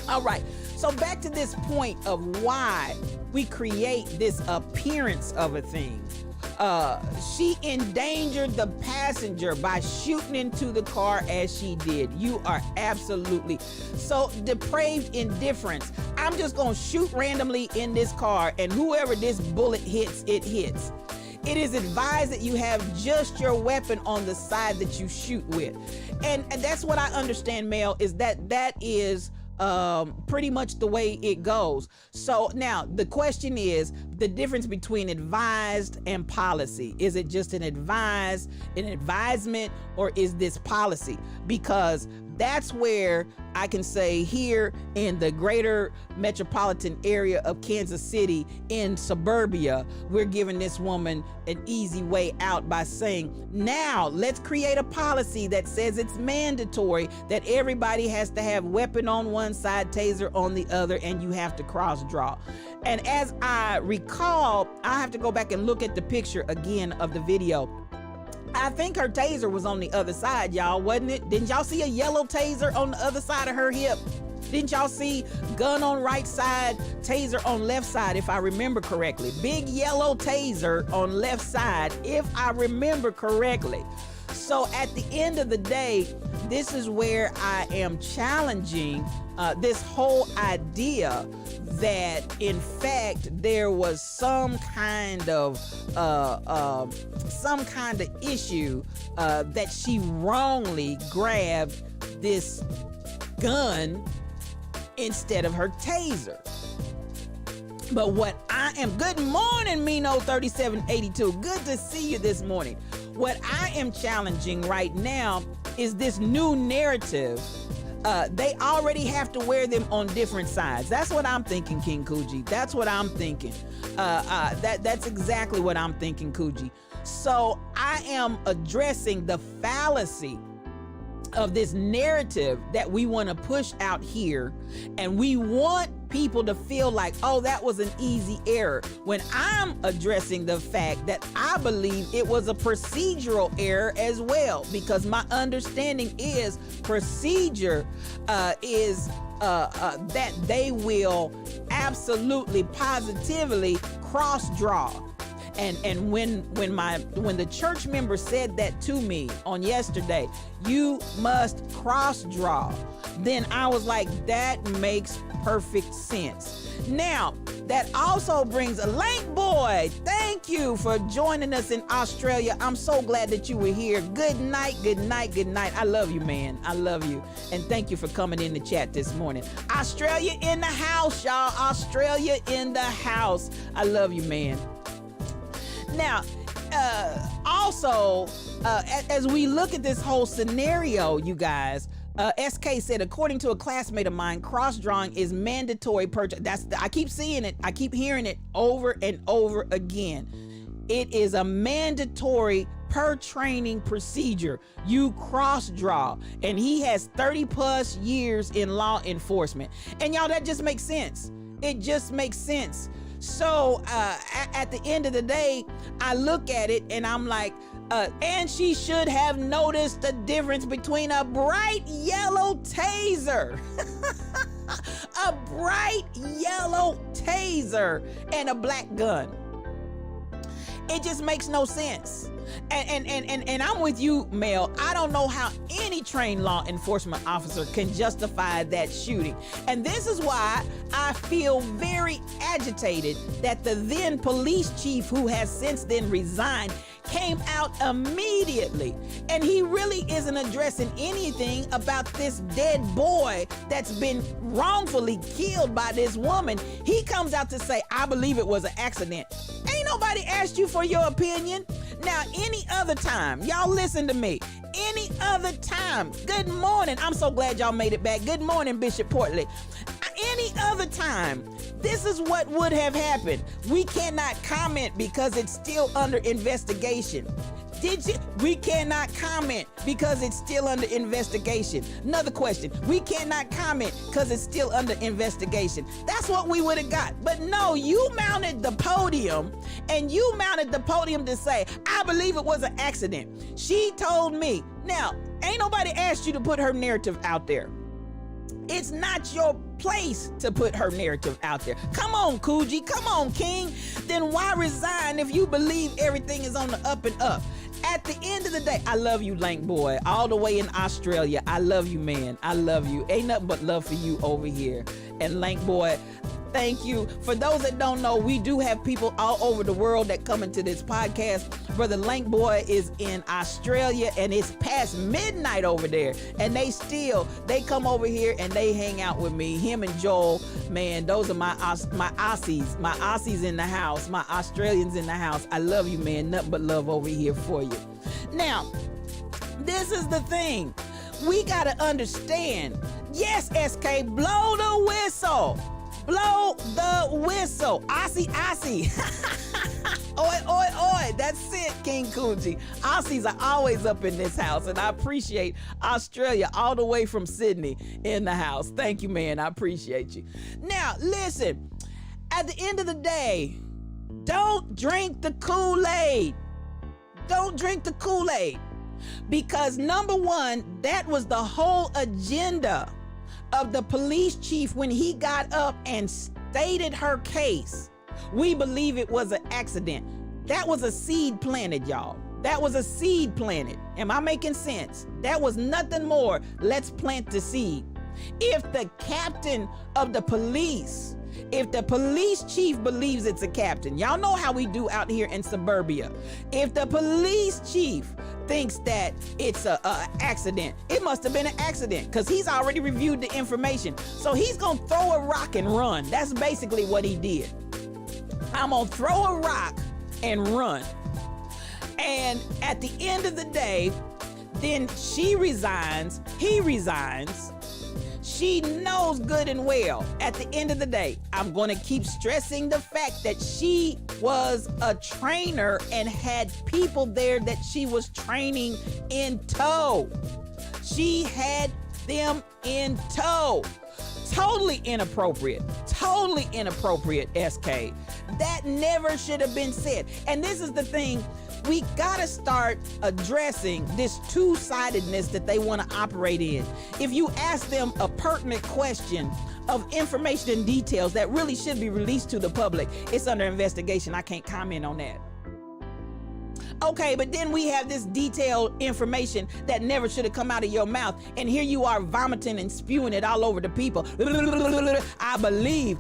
all right. So back to this point of why we create this appearance of a thing. She endangered the passenger by shooting into the car as she did. You are absolutely so depraved indifference. I'm just gonna shoot randomly in this car, and whoever this bullet hits, it hits. It is advised that you have just your weapon on the side that you shoot with. And that's what I understand, Mel, is that is pretty much the way it goes. So now the question is the difference between advised and policy. Is it just an advisement, or is this policy? Because That's where I can say here in the greater metropolitan area of Kansas City, in suburbia, we're giving this woman an easy way out by saying, now let's create a policy that says it's mandatory that everybody has to have weapon on one side, taser on the other, and you have to cross draw. And as I recall, I have to go back and look at the picture again of the video. I think her taser was on the other side, y'all, wasn't it? Didn't y'all see a yellow taser on the other side of her hip? Didn't y'all see gun on right side, taser on left side, if I remember correctly? Big yellow taser on left side, if I remember correctly. So at the end of the day, this is where I am challenging this whole idea that in fact there was some kind of issue that she wrongly grabbed this gun instead of her taser. But what I am, good morning, Mino 3782. Good to see you this morning. What I am challenging right now is this new narrative. They already have to wear them on different sides. That's what I'm thinking, King Coogee. That's what I'm thinking. That's exactly what I'm thinking, Coogee. So I am addressing the fallacy of this narrative that we want to push out here, and we want people to feel like, oh, that was an easy error, when I'm addressing the fact that I believe it was a procedural error as well, because my understanding is procedure is that they will absolutely positively cross draw. And when the church member said that to me on yesterday, you must cross draw, then I was like, that makes perfect sense. Now, that also brings a Lank Boy. Thank you for joining us in Australia. I'm so glad that you were here. Good night, good night, good night. I love you, man. I love you. And thank you for coming in the chat this morning. Australia in the house, y'all. Australia in the house. I love you, man. Now, also, as we look at this whole scenario, you guys, SK said, according to a classmate of mine, cross-drawing is mandatory purchase. I keep seeing it. I keep hearing it over and over again. It is a mandatory per training procedure. You cross-draw. And he has 30 plus years in law enforcement. And y'all, that just makes sense. It just makes sense. So at the end of the day, I look at it and I'm like, and she should have noticed the difference between a bright yellow taser, a bright yellow taser, and a black gun. It just makes no sense. And I'm with you, Mel. I don't know how any trained law enforcement officer can justify that shooting. And this is why I feel very agitated that the then police chief, who has since then resigned, came out immediately. And he really isn't addressing anything about this dead boy that's been wrongfully killed by this woman. He comes out to say, I believe it was an accident. Ain't nobody asked you for your opinion. Now, any other time, y'all listen to me. Any other time, good morning. I'm so glad y'all made it back. Good morning, Bishop Portley. Any other time, this is what would have happened. We cannot comment because it's still under investigation. We cannot comment because it's still under investigation. Another question. We cannot comment because it's still under investigation. That's what we would have got. But no, you mounted the podium to say, I believe it was an accident. She told me. Now, ain't nobody asked you to put her narrative out there. It's not your place to put her narrative out there. Come on, Coogee. Come on, King. Then why resign if you believe everything is on the up and up? At the end of the day, I love you, Lank Boy, all the way in Australia. I love you, man. I love you. Ain't nothing but love for you over here. And Lank Boy, thank you. For those that don't know, we do have people all over the world that come into this podcast. Brother Lank Boy is in Australia and it's past midnight over there. And they come over here and they hang out with me. Him and Joel, man, those are my Aussies in the house, my Australians in the house. I love you, man. Nothing but love over here for you. Now, this is the thing. we gotta understand. Yes, SK, blow the whistle. Blow the whistle. Aussie. Oi, oi, oi. That's it, King Coogee. Aussies are always up in this house, and I appreciate Australia all the way from Sydney in the house. Thank you, man. I appreciate you. Now, listen, at the end of the day, don't drink the Kool-Aid. Don't drink the Kool-Aid. Because number one, that was the whole agenda of the police chief when he got up and stated her case. We believe it was an accident. That was a seed planted, y'all. That was a seed planted. Am I making sense? That was nothing more. Let's plant the seed. If the captain of the police, if the police chief believes it's a captain, y'all know how we do out here in suburbia. If the police chief thinks that it's a accident, it must have been an accident because he's already reviewed the information. So he's gonna throw a rock and run. That's basically what he did. I'm gonna throw a rock and run. And at the end of the day, then she resigns, he resigns. She knows good and well, at the end of the day, I'm going to keep stressing the fact that she was a trainer and had people there that she was training in tow. She had them in tow. Totally inappropriate, SK. That never should have been said. And this is the thing, we gotta start addressing this two-sidedness that they want to operate in. If you ask them a pertinent question of information and details that really should be released to the public, it's under investigation. I can't comment on that. Okay, but then we have this detailed information that never should have come out of your mouth, and here you are vomiting and spewing it all over the people. I believe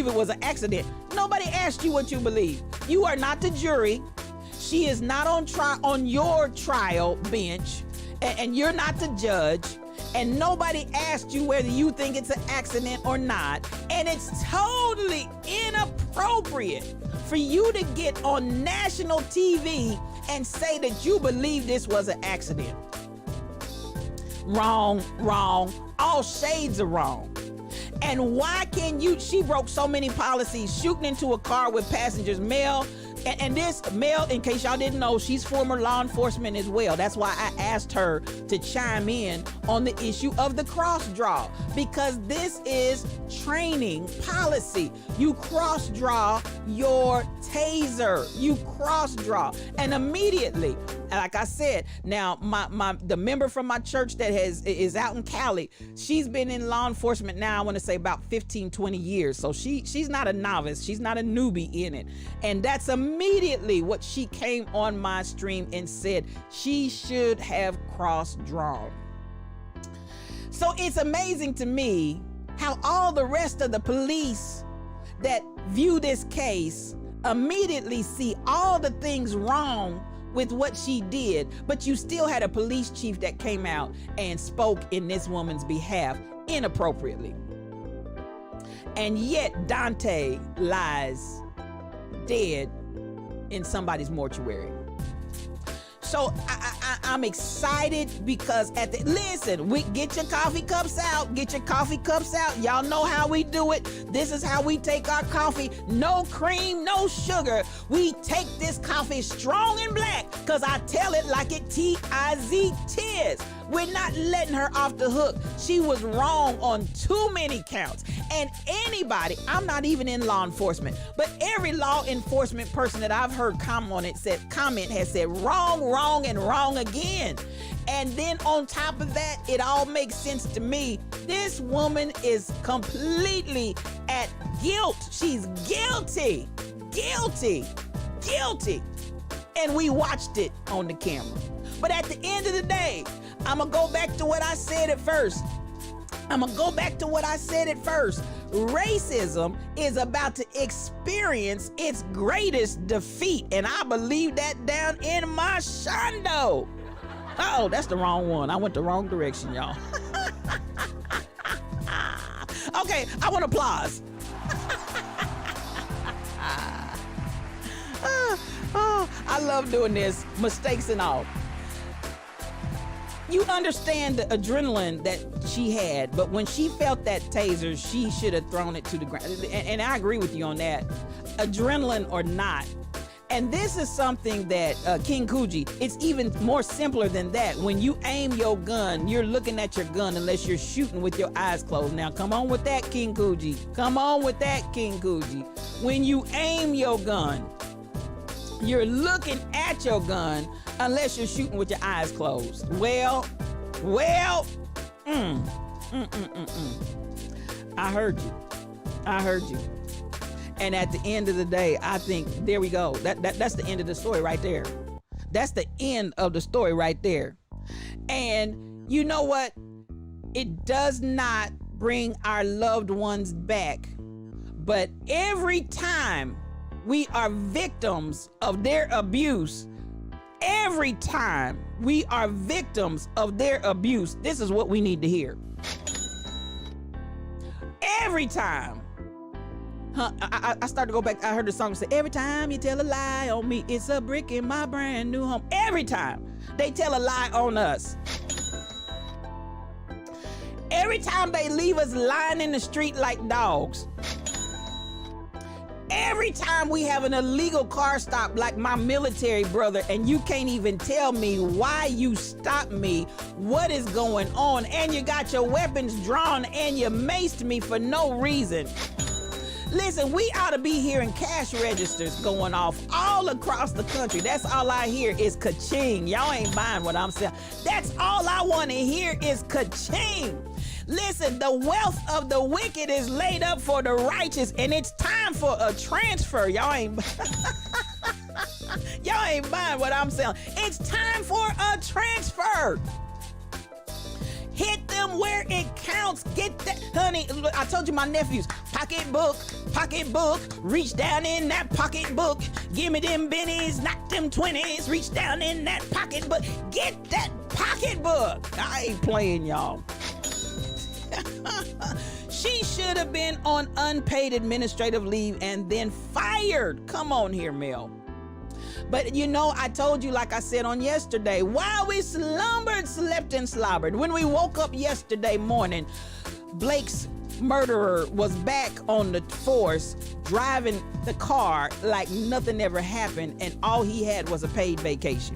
it was an accident. Nobody asked you what you believe. You are not the jury. She is not on your trial bench, and you're not the judge. And nobody asked you whether you think it's an accident or not. And it's totally inappropriate for you to get on national TV and say that you believe this was an accident. Wrong. All shades of wrong. And why can you, she broke so many policies, shooting into a car with passengers, male. And this Mel, in case y'all didn't know, she's former law enforcement as well. That's why I asked her to chime in on the issue of the cross draw, because this is training policy. You cross draw your taser. You cross draw, and immediately, like I said, now the member from my church that is out in Cali, she's been in law enforcement now, I want to say about 15, 20 years. So she's not a novice. She's not a newbie in it. And that's immediately what she came on my stream and said she should have cross drawn. So it's amazing to me how all the rest of the police that view this case immediately see all the things wrong with what she did, but you still had a police chief that came out and spoke in this woman's behalf inappropriately. And yet Dante lies dead in somebody's mortuary. So I'm excited because listen, we get your coffee cups out. Y'all know how we do it. This is how we take our coffee. No cream, no sugar. We take this coffee strong and black because I tell it like it T-I-Z-Tiz. We're not letting her off the hook. She was wrong on too many counts. And anybody, I'm not even in law enforcement, but every law enforcement person that I've heard comment has said wrong, and wrong again. And then on top of that, it all makes sense to me. This woman is completely at guilt. She's guilty. And we watched it on the camera. But at the end of the day, I'm gonna go back to what I said at first. Racism is about to experience its greatest defeat, and I believe that down in my shondo. Oh, that's the wrong one. I went the wrong direction, y'all. Okay, I want applause. I love doing this, mistakes and all. You understand the adrenaline that she had, but when she felt that taser, she should have thrown it to the ground. And I agree with you on that. Adrenaline or not. And this is something that King Coogee, it's even more simpler than that. When you aim your gun, you're looking at your gun unless you're shooting with your eyes closed. Now, come on with that, King Coogee. Come on with that, King Coogee. When you aim your gun, you're looking at your gun unless you're shooting with your eyes closed. I heard you. And at the end of the day, I think, there we go. That's the end of the story right there. That's the end of the story right there. And you know what? It does not bring our loved ones back. But every time we are victims of their abuse, this is what we need to hear. Every time. I started to go back. I heard the song say, every time you tell a lie on me, it's a brick in my brand new home. Every time they tell a lie on us. Every time they leave us lying in the street like dogs. Every time we have an illegal car stop like my military brother, and you can't even tell me why you stopped me, what is going on, and you got your weapons drawn and you maced me for no reason. Listen, we ought to be hearing cash registers going off all across the country. That's all I hear is ka-ching. Y'all ain't buying what I'm saying. That's all I want to hear is ka-ching. Listen, the wealth of the wicked is laid up for the righteous, and it's time for a transfer. Y'all ain't buying what I'm saying. It's time for a transfer. Hit them where it counts. Get that, honey. I told you my nephews, pocketbook, reach down in that pocketbook. Give me them bennies, not them 20s. Reach down in that pocketbook. Get that pocketbook. I ain't playing, y'all. She should have been on unpaid administrative leave and then fired. Come on here, Mel. But you know, I told you, like I said on yesterday, while we slumbered, slept, and slobbered, when we woke up yesterday morning, Blake's murderer was back on the force, driving the car like nothing ever happened, and all he had was a paid vacation.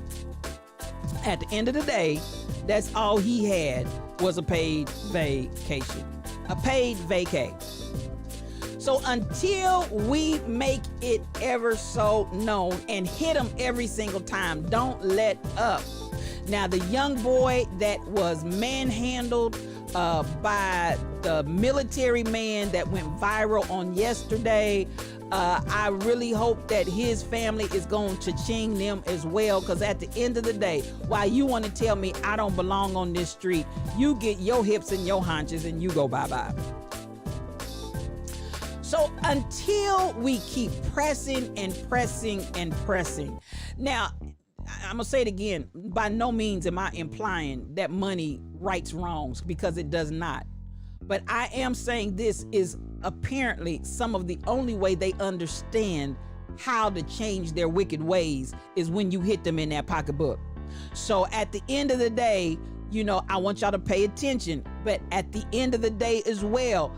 At the end of the day, that's all he had was a paid vacation. A paid vacay. So until we make it ever so known and hit them every single time, don't let up. Now, the young boy that was manhandled by the military man that went viral on yesterday, I really hope that his family is going to ching them as well, because at the end of the day, while you want to tell me I don't belong on this street, you get your hips and your haunches and you go bye-bye. So until we keep pressing and pressing and pressing. Now, I'm going to say it again. By no means am I implying that money rights wrongs, because it does not. But I am saying this is apparently some of the only way they understand how to change their wicked ways is when you hit them in that pocketbook. So at the end of the day, you know, I want y'all to pay attention. But at the end of the day as well,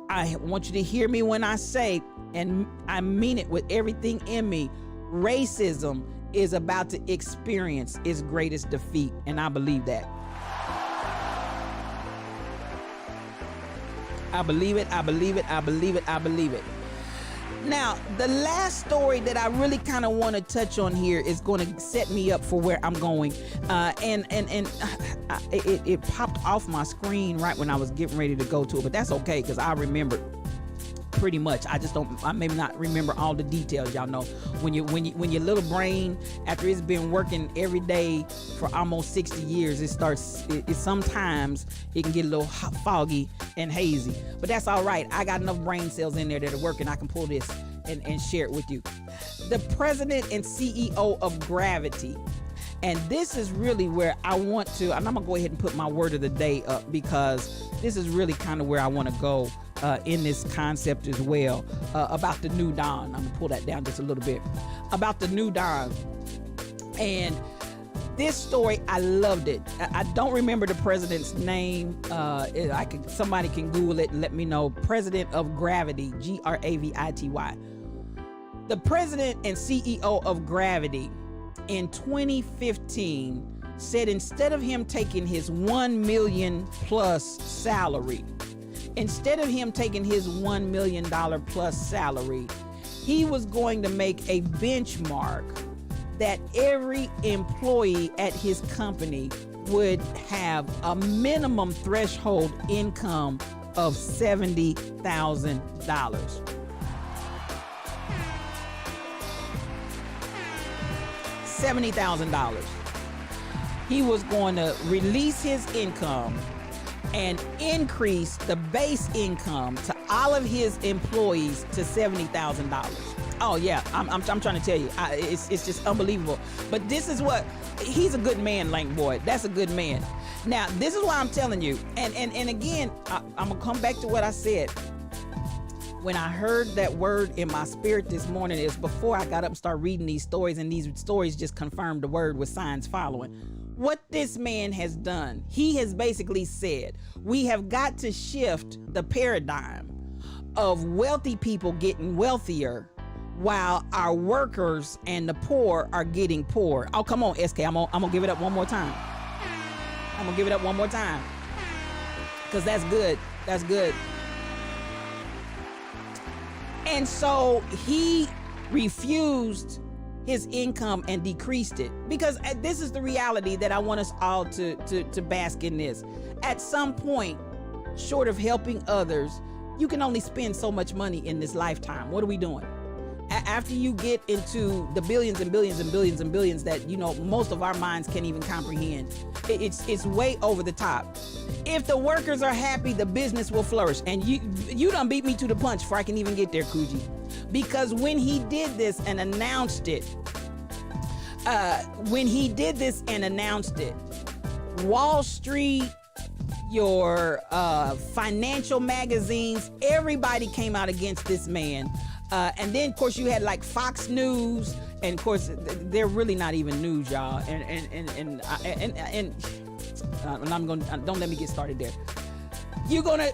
I want you to hear me when I say, and I mean it with everything in me, racism is about to experience its greatest defeat, and I believe that. I believe it. Now, the last story that I really kind of want to touch on here is going to set me up for where I'm going. It popped off my screen right when I was getting ready to go to it, but that's okay, because I remember pretty much. I may not remember all the details. Y'all know when your little brain, after it's been working every day for almost 60 years, it sometimes it can get a little foggy and hazy, but that's all right. I got enough brain cells in there that are working. I can pull this and share it with you. The president and CEO of Gravity. And this is really where I want to, and I'm gonna go ahead and put my word of the day up, because this is really kind of where I want to go in this concept as well, about the new dawn. I'm gonna pull that down just a little bit, about the new dawn. And This story, I loved it. I don't remember the president's name. Somebody can Google it and let me know. President of Gravity, Gravity. The president and CEO of Gravity in 2015 said instead of him taking his $1 million plus salary, he was going to make a benchmark that every employee at his company would have a minimum threshold income of $70,000. $70,000. He was going to release his income and increase the base income to all of his employees to $70,000. Oh yeah, I'm trying to tell you, it's just unbelievable. But this is what, he's a good man, Lank Boy. That's a good man. Now, this is why I'm telling you, and again, I'm gonna come back to what I said. When I heard that word in my spirit this morning, is before I got up and started reading these stories, and these stories just confirmed the word with signs following. What this man has done, he has basically said, we have got to shift the paradigm of wealthy people getting wealthier while our workers and the poor are getting poor. Oh, come on, SK, I'm gonna give it up one more time. Because that's good. That's good. And so he refused his income and decreased it, because this is the reality that I want us all to bask in this. At some point, short of helping others, you can only spend so much money in this lifetime. What are we doing? After you get into the billions and billions and billions and billions that, most of our minds can't even comprehend, it's way over the top. If the workers are happy, the business will flourish. And you done beat me to the punch before I can even get there, Coogee. Because when he did this and announced it, Wall Street, your financial magazines, everybody came out against this man. And then, of course, you had like Fox News, and of course, they're really not even news, y'all. And I'm gonna, don't let me get started there. You're gonna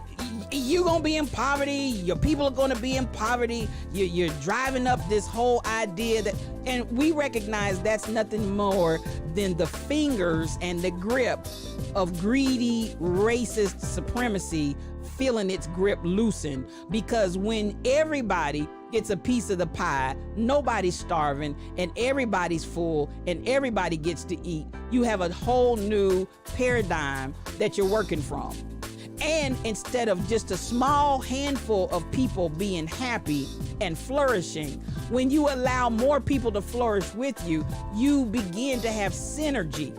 be in poverty. Your people are gonna be in poverty. You're driving up this whole idea that, and we recognize that's nothing more than the fingers and the grip of greedy, racist supremacy feeling its grip loosen. Because when everybody gets a piece of the pie, nobody's starving, and everybody's full, and everybody gets to eat, you have a whole new paradigm that you're working from. And instead of just a small handful of people being happy and flourishing, when you allow more people to flourish with you, you begin to have synergy.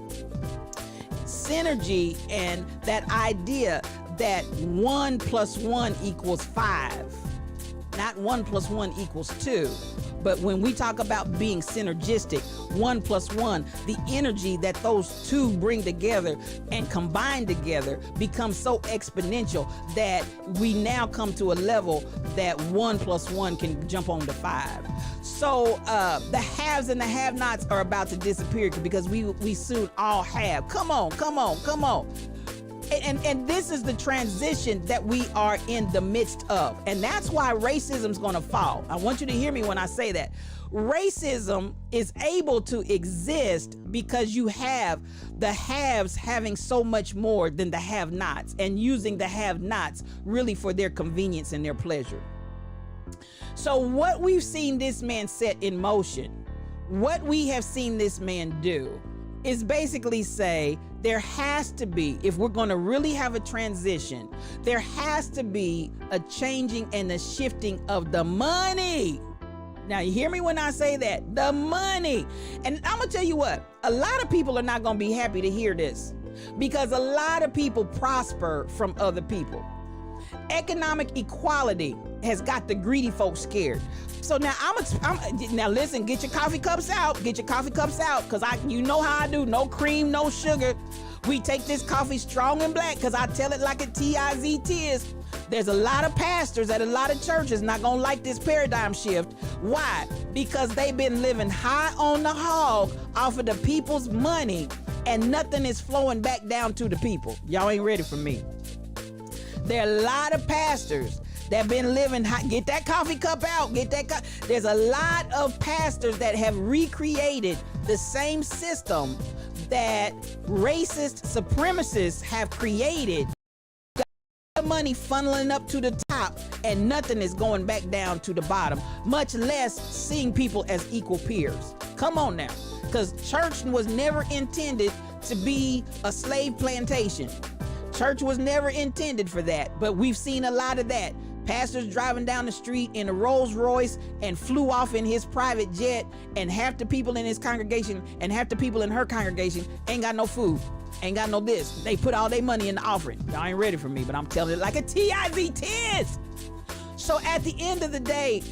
Synergy, and that idea that 1 + 1 = 5. Not 1 + 1 = 2. But when we talk about being synergistic, 1 + 1, the energy that those two bring together and combine together becomes so exponential that we now come to a level that 1 + 1 can jump on to 5. So the haves and the have-nots are about to disappear, because we soon all have. Come on. And this is the transition that we are in the midst of. And that's why racism's gonna fall. I want you to hear me when I say that. Racism is able to exist because you have the haves having so much more than the have-nots, and using the have-nots really for their convenience and their pleasure. So what we've seen this man set in motion, what we have seen this man do, is basically say there has to be, if we're going to really have a transition, there has to be a changing and a shifting of the money. Now, you hear me when I say that? The money. And I'm going to tell you what, a lot of people are not going to be happy to hear this, because a lot of people prosper from other people. Economic equality has got the greedy folks scared. So now now listen, get your coffee cups out, because you know how I do, no cream, no sugar. We take this coffee strong and black, because I tell it like a TIZT is. There's a lot of pastors at a lot of churches not gonna like this paradigm shift. Why? Because they've been living high on the hog off of the people's money, and nothing is flowing back down to the people. Y'all ain't ready for me. There are a lot of pastors that been living high. Get that coffee cup out. There's a lot of pastors that have recreated the same system that racist supremacists have created. Money funneling up to the top and nothing is going back down to the bottom, much less seeing people as equal peers. Come on now, because church was never intended to be a slave plantation. Church was never intended for that, but we've seen a lot of that. Pastors driving down the street in a Rolls Royce and flew off in his private jet, and half the people in his congregation and half the people in her congregation ain't got no food, ain't got no this. They put all their money in the offering. Y'all ain't ready for me, but I'm telling it like a TIV-10. So at the end of the day,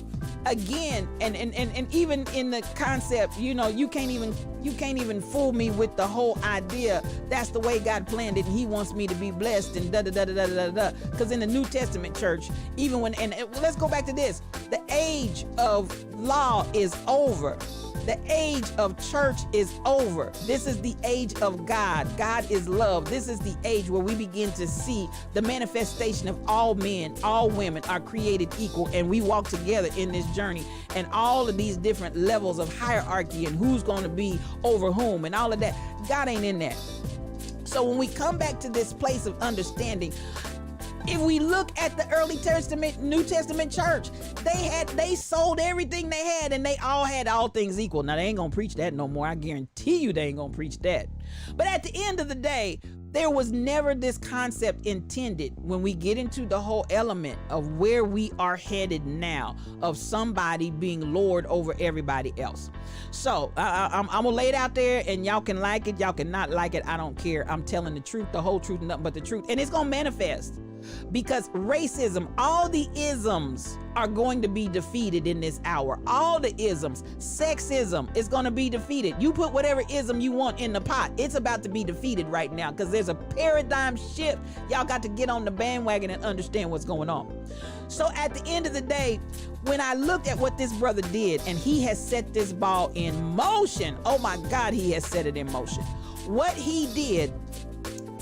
again, and even in the concept, you know, you can't even fool me with the whole idea that's the way God planned it and he wants me to be blessed and da da da da da da da. Because in the New Testament church, even when, and let's go back to this, the age of law is over. The age of church is over. This is the age of God. God is love. This is the age where we begin to see the manifestation of all men, all women are created equal, and we walk together in this journey, and all of these different levels of hierarchy and who's going to be over whom and all of that. God ain't in that. So when we come back to this place of understanding, if we look at the early Testament, New Testament church, they sold everything they had and they all had all things equal. Now they ain't gonna preach that no more. I guarantee you they ain't gonna preach that. But at the end of the day, there was never this concept intended when we get into the whole element of where we are headed now, of somebody being Lord over everybody else. So I'm gonna lay it out there, and y'all can like it, y'all can not like it, I don't care. I'm telling the truth, the whole truth, and nothing but the truth, and it's gonna manifest. Because racism, all the isms are going to be defeated in this hour. All the isms. Sexism is going to be defeated. You put whatever ism you want in the pot. It's about to be defeated right now because there's a paradigm shift. Y'all got to get on the bandwagon and understand what's going on. So at the end of the day, when I looked at what this brother did, and he has set this ball in motion. Oh my God, he has set it in motion. What he did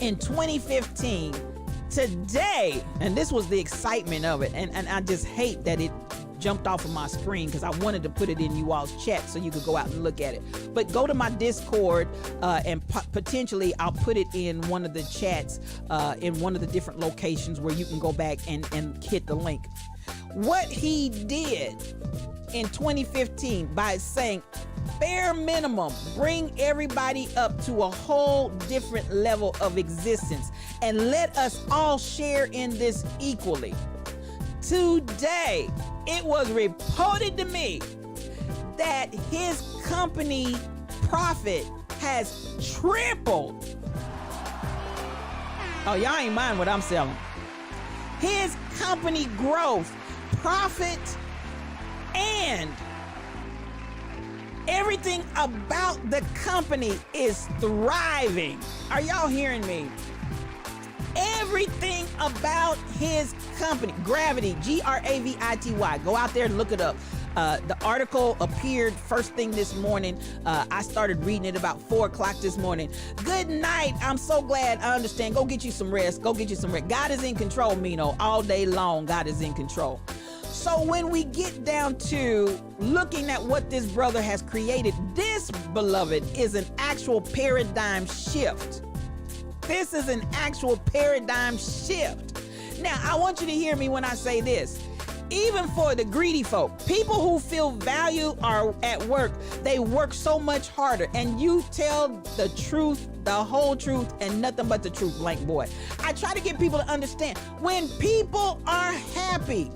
in 2015 today, and this was the excitement of it, and I just hate that it jumped off of my screen because I wanted to put it in you all's chat so you could go out and look at it. But go to my Discord and potentially I'll put it in one of the chats in one of the different locations where you can go back and hit the link. What he did in 2015 by saying, bare minimum, bring everybody up to a whole different level of existence and let us all share in this equally. Today, it was reported to me that his company profit has tripled. Oh, y'all ain't mind what I'm selling. His company growth, profit, and everything about the company is thriving. Are y'all hearing me? Everything about his company, Gravity, Gravity. Go out there and look it up. The article appeared first thing this morning. I started reading it about 4 o'clock this morning. Good night. I'm so glad. I understand. Go get you some rest. Go get you some rest. God is in control, Mino. All day long, God is in control. So when we get down to looking at what this brother has created, this, beloved, is an actual paradigm shift. This is an actual paradigm shift. Now, I want you to hear me when I say this. Even for the greedy folk, people who feel value are at work, they work so much harder, and you tell the truth, the whole truth, and nothing but the truth, blank boy. I try to get people to understand, when people are happy,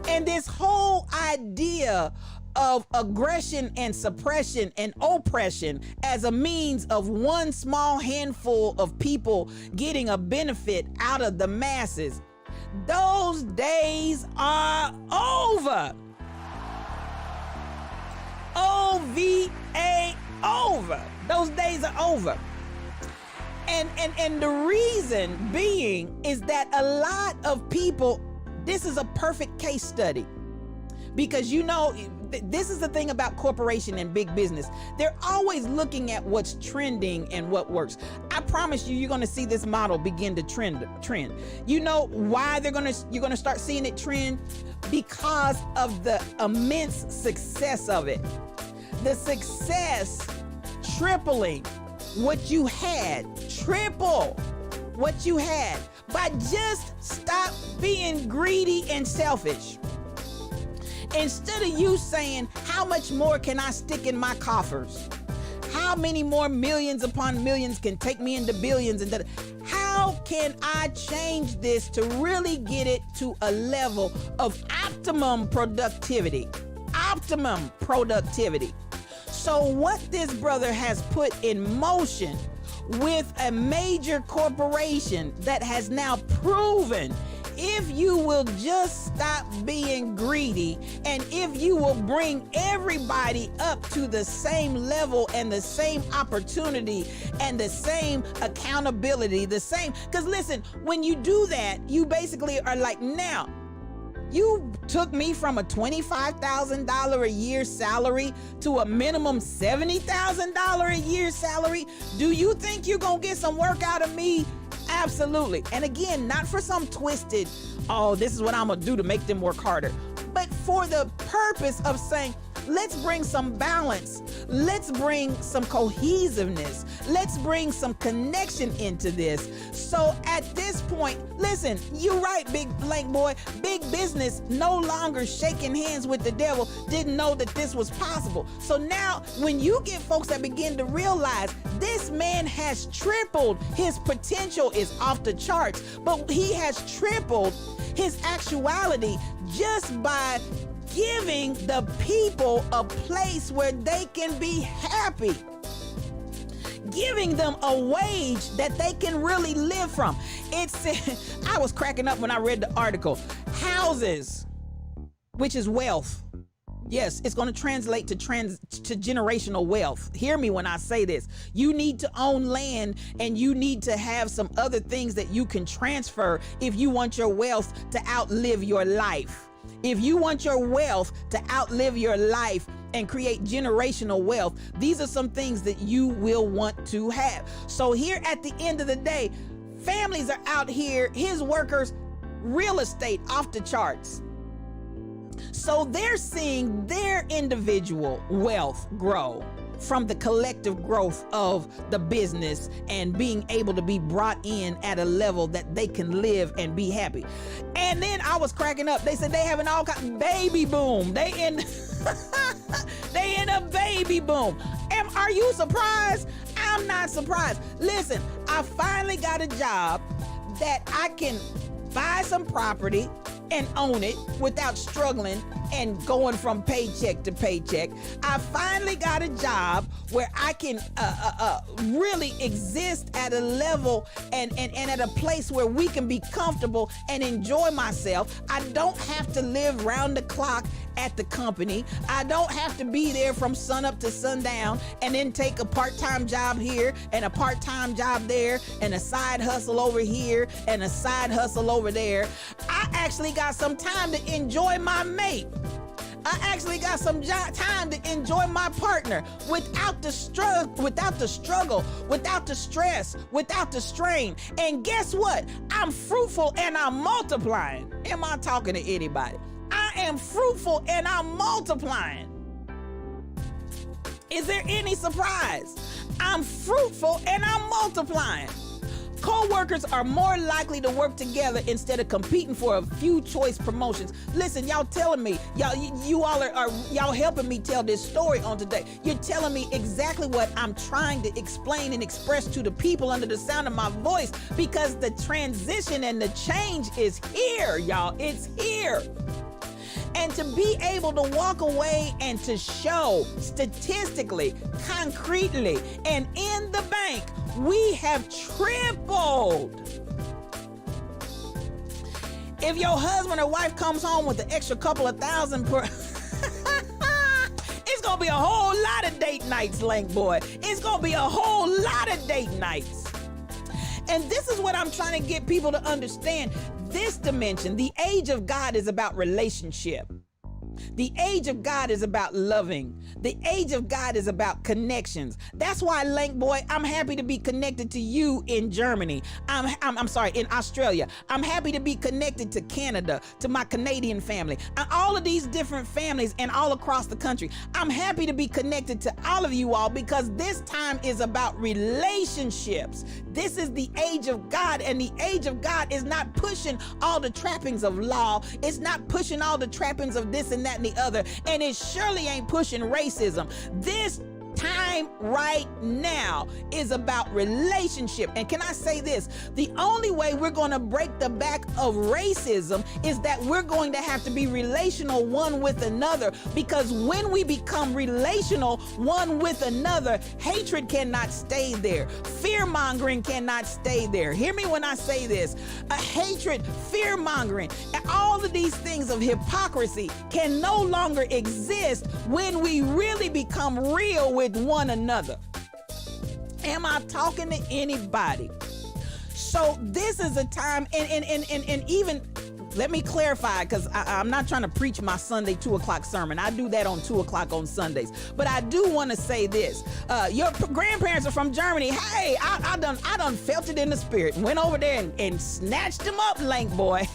and this whole idea of aggression and suppression and oppression as a means of one small handful of people getting a benefit out of the masses, those days are over. OVA, over. Those days are over. And the reason being is that a lot of people This is a perfect case study. Because this is the thing about corporation and big business. They're always looking at what's trending and what works. I promise you, you're going to see this model begin to trend. You know why you're going to start seeing it trend? Because of the immense success of it. The success tripling what you had. Triple what you had by just stop being greedy and selfish. Instead of you saying, how much more can I stick in my coffers? How many more millions upon millions can take me into billions? And how can I change this to really get it to a level of optimum productivity? Optimum productivity. So what this brother has put in motion with a major corporation that has now proven, if you will just stop being greedy, and if you will bring everybody up to the same level and the same opportunity and the same accountability, because listen, when you do that, you basically are like, now, you took me from a $25,000 a year salary to a minimum $70,000 a year salary. Do you think you're going to get some work out of me? Absolutely. And again, not for some twisted, oh, this is what I'm going to do to make them work harder, but for the purpose of saying, let's bring some balance. Let's bring some cohesiveness. Let's bring some connection into this. So at this point, listen, you're right, big blank boy. Big business no longer shaking hands with the devil didn't know that this was possible. So now when you get folks that begin to realize this man has tripled, his potential is off the charts, but he has tripled his actuality just by giving the people a place where they can be happy. Giving them a wage that they can really live from. I was cracking up when I read the article. Houses, which is wealth. Yes, it's going to translate to generational wealth. Hear me when I say this. You need to own land, and you need to have some other things that you can transfer if you want your wealth to outlive your life. If you want your wealth to outlive your life and create generational wealth, these are some things that you will want to have. So here at the end of the day, families are out here, his workers, real estate off the charts. So they're seeing their individual wealth grow from the collective growth of the business and being able to be brought in at a level that they can live and be happy. And then I was cracking up. They said they having all kind baby boom. They in a baby boom. Are you surprised? I'm not surprised. Listen, I finally got a job that I can buy some property and own it without struggling and going from paycheck to paycheck. I finally got a job where I can really exist at a level and at a place where we can be comfortable and enjoy myself. I don't have to live round the clock at the company. I don't have to be there from sun up to sundown and then take a part-time job here and a part-time job there and a side hustle over here and a side hustle over there. I actually got some time to enjoy my mate. I actually got some time to enjoy my partner without the struggle, without the stress, without the strain. And guess what? I'm fruitful and I'm multiplying. Am I talking to anybody? I am fruitful and I'm multiplying. Is there any surprise? I'm fruitful and I'm multiplying. Co-workers are more likely to work together instead of competing for a few choice promotions. Listen, y'all telling me, y'all are helping me tell this story on today. You're telling me exactly what I'm trying to explain and express to the people under the sound of my voice, because the transition and the change is here, y'all. It's here. And to be able to walk away and to show statistically, concretely, and in the bank, we have tripled. If your husband or wife comes home with an extra couple of thousand per it's gonna be a whole lot of date nights, Lank Boy. It's gonna be a whole lot of date nights. And this is what I'm trying to get people to understand. this dimension, the age of God is about relationship. The age of God is about loving. The age of God is about connections. That's why, Lank Boy, I'm happy to be connected to you in Germany. I'm sorry, in Australia. I'm happy to be connected to Canada, to my Canadian family, and all of these different families and all across the country. I'm happy to be connected to all of you all because this time is about relationships. This is the age of God, and the age of God is not pushing all the trappings of law. It's not pushing all the trappings of this and that and the other, and it surely ain't pushing racism. This time right now is about relationship. And can I say this? The only way we're going to break the back of racism is that we're going to have to be relational one with another, because when we become relational one with another, hatred cannot stay there. Fear-mongering cannot stay there. Hear me when I say this. A hatred, fear-mongering, and all of these things of hypocrisy can no longer exist when we really become real with one another. Am I talking to anybody? So this is a time, and even let me clarify, because I'm not trying to preach my Sunday 2 o'clock sermon. I do that on 2 o'clock on Sundays. But I do want to say this. Your grandparents are from Germany. Hey, I done felt it in the spirit. Went over there and snatched them up, Lank Boy.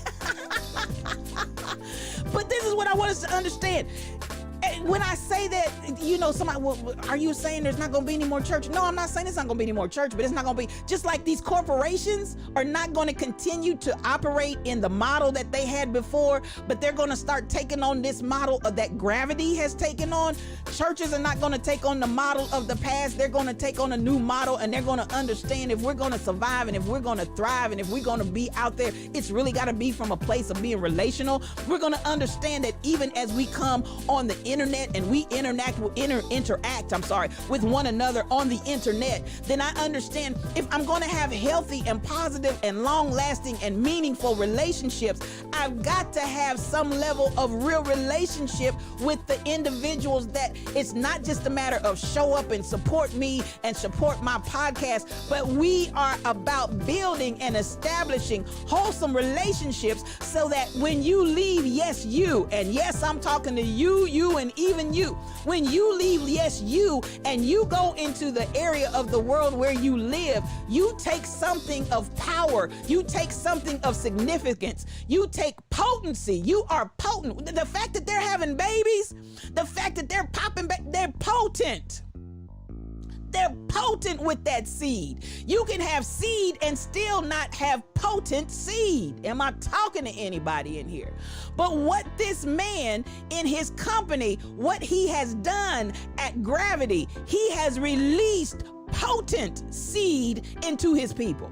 But this is what I want us to understand. When I say that, you know, somebody, well, are you saying there's not going to be any more church? No, I'm not saying it's not going to be any more church, but it's not going to be, just like these corporations are not going to continue to operate in the model that they had before, but they're going to start taking on this model that gravity has taken on. Churches are not going to take on the model of the past. They're going to take on a new model, and they're going to understand if we're going to survive and if we're going to thrive and if we're going to be out there, it's really got to be from a place of being relational. We're going to understand that even as we come on the internet and we interact with one another on the internet, then I understand if I'm going to have healthy and positive and long-lasting and meaningful relationships, I've got to have some level of real relationship with the individuals, that it's not just a matter of show up and support me and support my podcast, but we are about building and establishing wholesome relationships so that when you leave, yes, you, and yes, I'm talking to you, and even you, when you leave, yes, you, and you go into the area of the world where you live, you take something of power, you take something of significance, you take potency. You are potent. The fact that they're having babies, the fact that they're popping back, they're potent. They're potent with that seed. You can have seed and still not have potent seed. Am I talking to anybody in here? But what this man in his company, what he has done at Gravity, he has released potent seed into his people.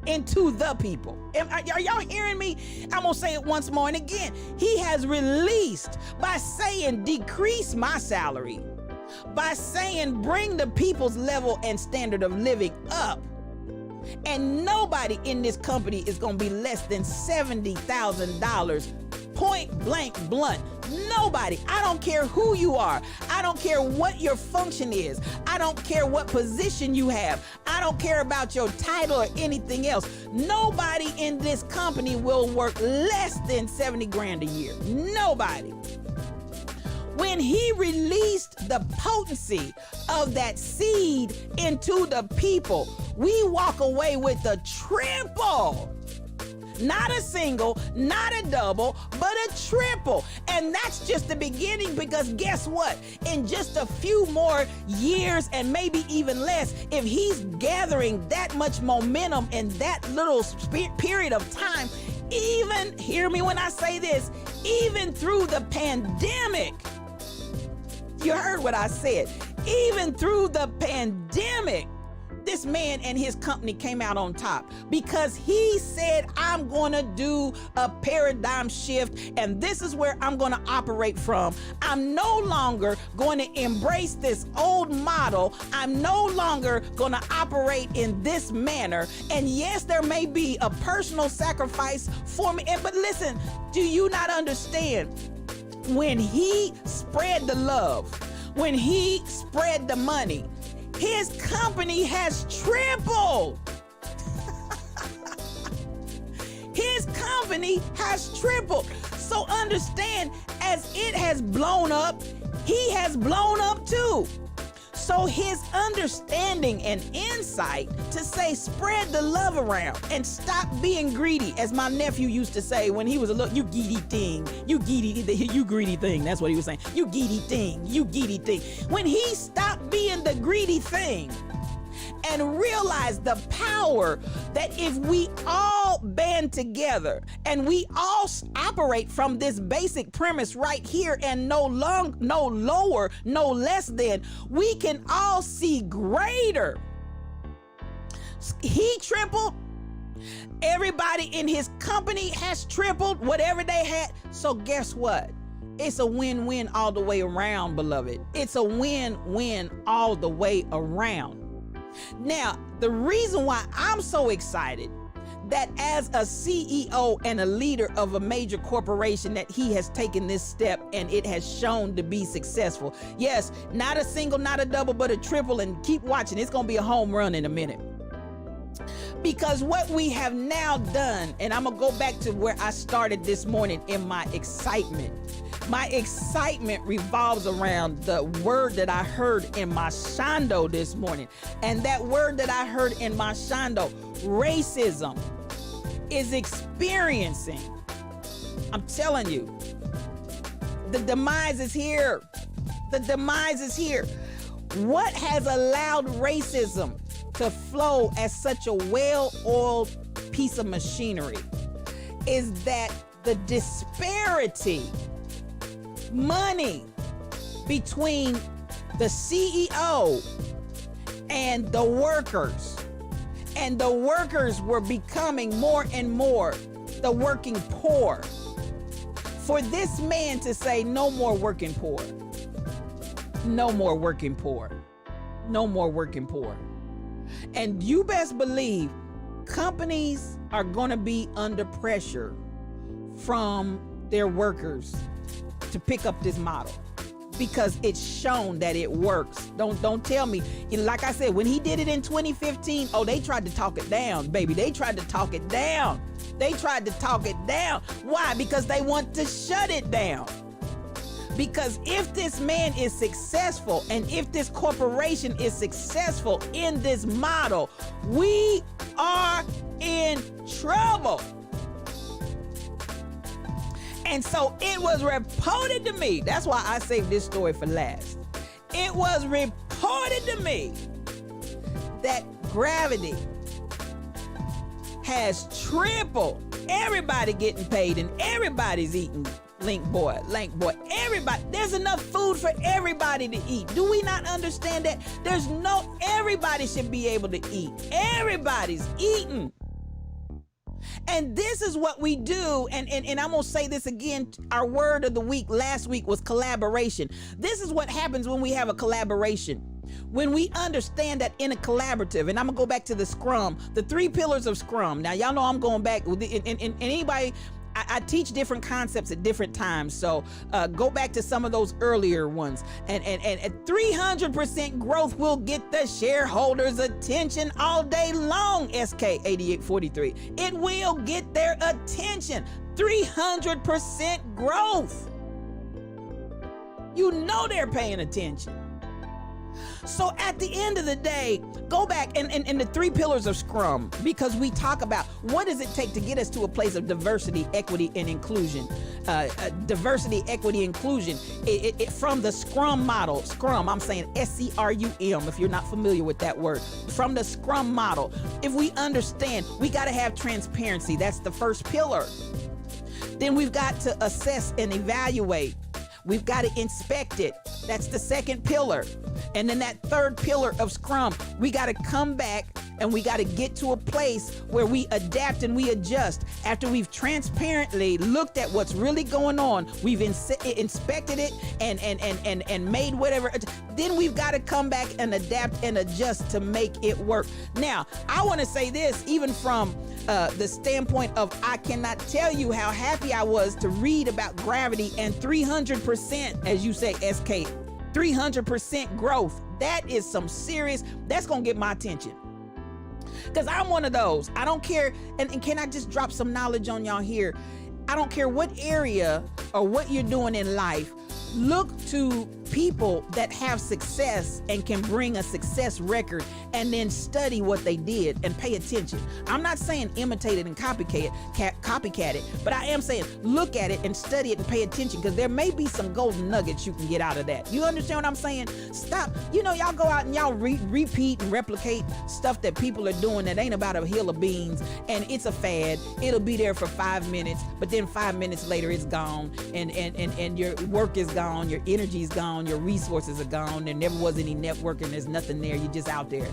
Into the people. Are y'all hearing me? I'm gonna say it once more and again. He has released by saying, decrease my salary, by saying, bring the people's level and standard of living up. And nobody in this company is going to be less than $70,000. Point blank blunt. Nobody. I don't care who you are. I don't care what your function is. I don't care what position you have. I don't care about your title or anything else. Nobody in this company will work less than 70 grand a year. Nobody. When he released the potency of that seed into the people, we walk away with a triple. Not a single, not a double, but a triple. And that's just the beginning, because guess what? In just a few more years, and maybe even less, if he's gathering that much momentum in that little period of time, even, hear me when I say this, even through the pandemic, you heard what I said, even through the pandemic, this man and his company came out on top, because he said, I'm going to do a paradigm shift, and this is where I'm going to operate from. I'm no longer going to embrace this old model. I'm no longer going to operate in this manner. And yes, there may be a personal sacrifice for me. But listen, do you not understand? When he spread the love, when he spread the money, his company has tripled. His company has tripled. So understand, as it has blown up, he has blown up too. So his understanding and insight to say, spread the love around and stop being greedy, as my nephew used to say when he was a little, you greedy thing, you greedy thing. That's what he was saying. You greedy thing, you greedy thing. When he stopped being the greedy thing and realized the power that if we all band together and we all operate from this basic premise right here and no lower, no less than, we can all see greater. He tripled. Everybody in his company has tripled whatever they had. So guess what? It's a win-win all the way around, beloved. It's a win-win all the way around. Now, the reason why I'm so excited that as a CEO and a leader of a major corporation that he has taken this step and it has shown to be successful. Yes, not a single, not a double, but a triple, and keep watching. It's going to be a home run in a minute. Because what we have now done, and I'm going to go back to where I started this morning in my excitement. My excitement revolves around the word that I heard in my shando this morning. And that word that I heard in my shando, racism, is experiencing, I'm telling you, the demise is here. The demise is here. What has allowed racism to flow as such a well-oiled piece of machinery is that the disparity, money between the CEO and the workers, and the workers were becoming more and more the working poor. For this man to say no more working poor, no more working poor, no more working poor. And you best believe companies are going to be under pressure from their workers to pick up this model because it's shown that it works. Don't tell me. Like I said, when he did it in 2015, oh, they tried to talk it down, baby. They tried to talk it down. They tried to talk it down. Why? Because they want to shut it down. Because if this man is successful and if this corporation is successful in this model, we are in trouble. And so it was reported to me. That's why I saved this story for last. It was reported to me that Gravity has tripled. Everybody getting paid and everybody's eating Link boy, everybody. There's enough food for everybody to eat. Do we not understand that? Everybody should be able to eat. Everybody's eating. And this is what we do, and I'm gonna say this again, our word of the week last week was collaboration. This is what happens when we have a collaboration. When we understand that in a collaborative, and I'm gonna go back to the Scrum, the 3 pillars of Scrum. Now, y'all know I'm going back, and anybody, I teach different concepts at different times, so go back to some of those earlier ones. And 300% growth will get the shareholders' attention all day long, SK 8843. It will get their attention. 300% growth. You know they're paying attention. So at the end of the day, go back and the 3 pillars of Scrum, because we talk about what does it take to get us to a place of diversity, equity, and inclusion. Diversity, equity, inclusion. From the Scrum model, Scrum, I'm saying SCRUM if you're not familiar with that word. From the Scrum model, if we understand, we got to have transparency. That's the first pillar. Then we've got to assess and evaluate. We've got to inspect it. That's the second pillar. And then that third pillar of Scrum, we got to come back and we got to get to a place where we adapt and we adjust. After we've transparently looked at what's really going on, we've inspected it and made whatever. Then we've got to come back and adapt and adjust to make it work. Now, I want to say this, even from the standpoint of, I cannot tell you how happy I was to read about Gravity and 300%, as you say, SK, 300% growth. That is some serious, that's going to get my attention. Because I'm one of those. I don't care. And can I just drop some knowledge on y'all here? I don't care what area or what you're doing in life. Look to people that have success and can bring a success record, and then study what they did and pay attention. I'm not saying imitate it and copycat it, but I am saying look at it and study it and pay attention, because there may be some golden nuggets you can get out of that. You understand what I'm saying? Stop. Y'all go out and y'all repeat and replicate stuff that people are doing that ain't about a hill of beans, and it's a fad. It'll be there for 5 minutes, but then 5 minutes later it's gone, and your work is gone, your energy is gone, your resources are gone, there never was any networking, there's nothing there, you're just out there.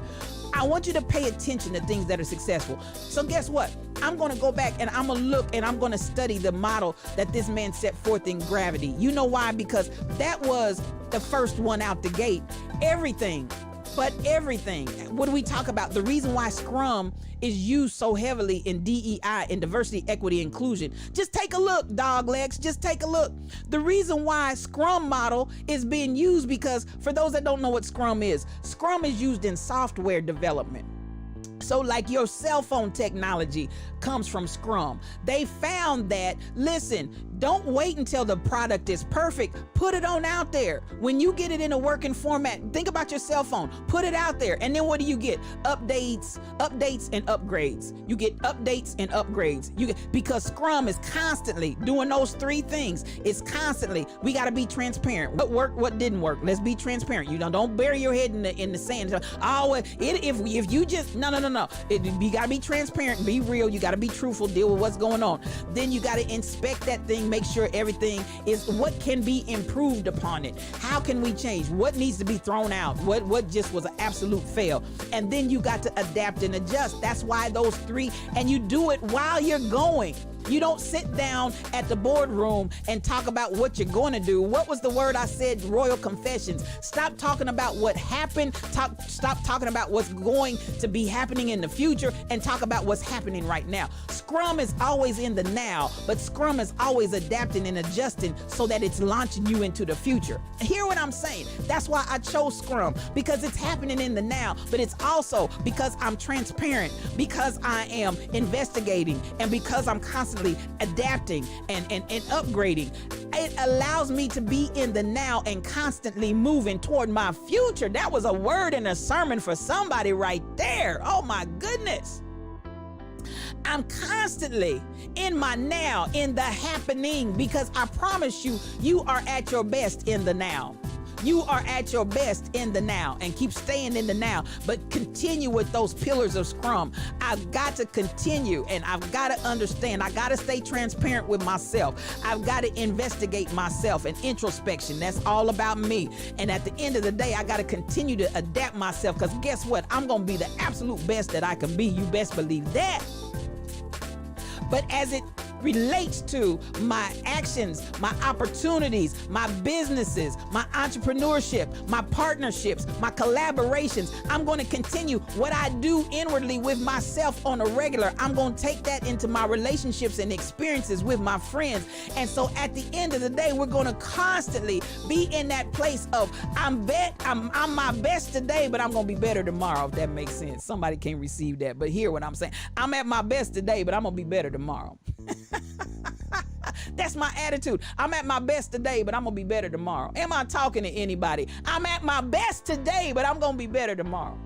I want you to pay attention to things that are successful. So guess what? I'm going to go back and I'm going to look and I'm going to study the model that this man set forth in Gravity. You know why? Because that was the first one out the gate. Everything. What do we talk about? The reason why Scrum is used so heavily in DEI, in diversity, equity, inclusion. Just take a look, dog legs. Just take a look. The reason why Scrum model is being used, because for those that don't know what Scrum is used in software development. So like your cell phone technology comes from Scrum. They found that, listen, don't wait until the product is perfect. Put it on out there. When you get it in a working format, think about your cell phone. Put it out there. And then what do you get? Updates and upgrades. You get updates and upgrades. Because Scrum is constantly doing those three things. It's constantly, we got to be transparent. What worked, what didn't work. Let's be transparent. Don't bury your head in the sand. Oh, if you just, no. You got to be transparent, be real. You got to be truthful, deal with what's going on. Then you got to inspect that thing, make sure everything is what can be improved upon it. How can we change? What needs to be thrown out? What just was an absolute fail? And then you got to adapt and adjust. That's why those three, and you do it while you're going. You don't sit down at the boardroom and talk about what you're going to do. What was the word I said? Royal confessions. Stop talking about what happened. Stop talking about what's going to be happening in the future, and talk about what's happening right now. Scrum is always in the now, but Scrum is always adapting and adjusting so that it's launching you into the future. Hear what I'm saying? That's why I chose Scrum, because it's happening in the now, but it's also because I'm transparent, because I am investigating, and because I'm constantly adapting and upgrading. It allows me to be in the now and constantly moving toward my future. That was a word in a sermon for somebody right there. Oh my goodness. I'm constantly in my now, in the happening, because I promise you, you are at your best in the now. You are at your best in the now, and keep staying in the now, but continue with those pillars of Scrum. I've got to continue, and I've got to understand. I got to stay transparent with myself. I've got to investigate myself and introspection. That's all about me. And at the end of the day, I got to continue to adapt myself, because guess what? I'm going to be the absolute best that I can be. You best believe that. But as it relates to my actions, my opportunities, my businesses, my entrepreneurship, my partnerships, my collaborations, I'm going to continue what I do inwardly with myself on a regular. I'm going to take that into my relationships and experiences with my friends. And so at the end of the day, we're going to constantly be in that place of I'm my best today, but I'm going to be better tomorrow, if that makes sense. Somebody can't receive that, but hear what I'm saying. I'm at my best today, but I'm going to be better tomorrow. That's my attitude. I'm at my best today, but I'm going to be better tomorrow. Am I talking to anybody? I'm at my best today, but I'm going to be better tomorrow.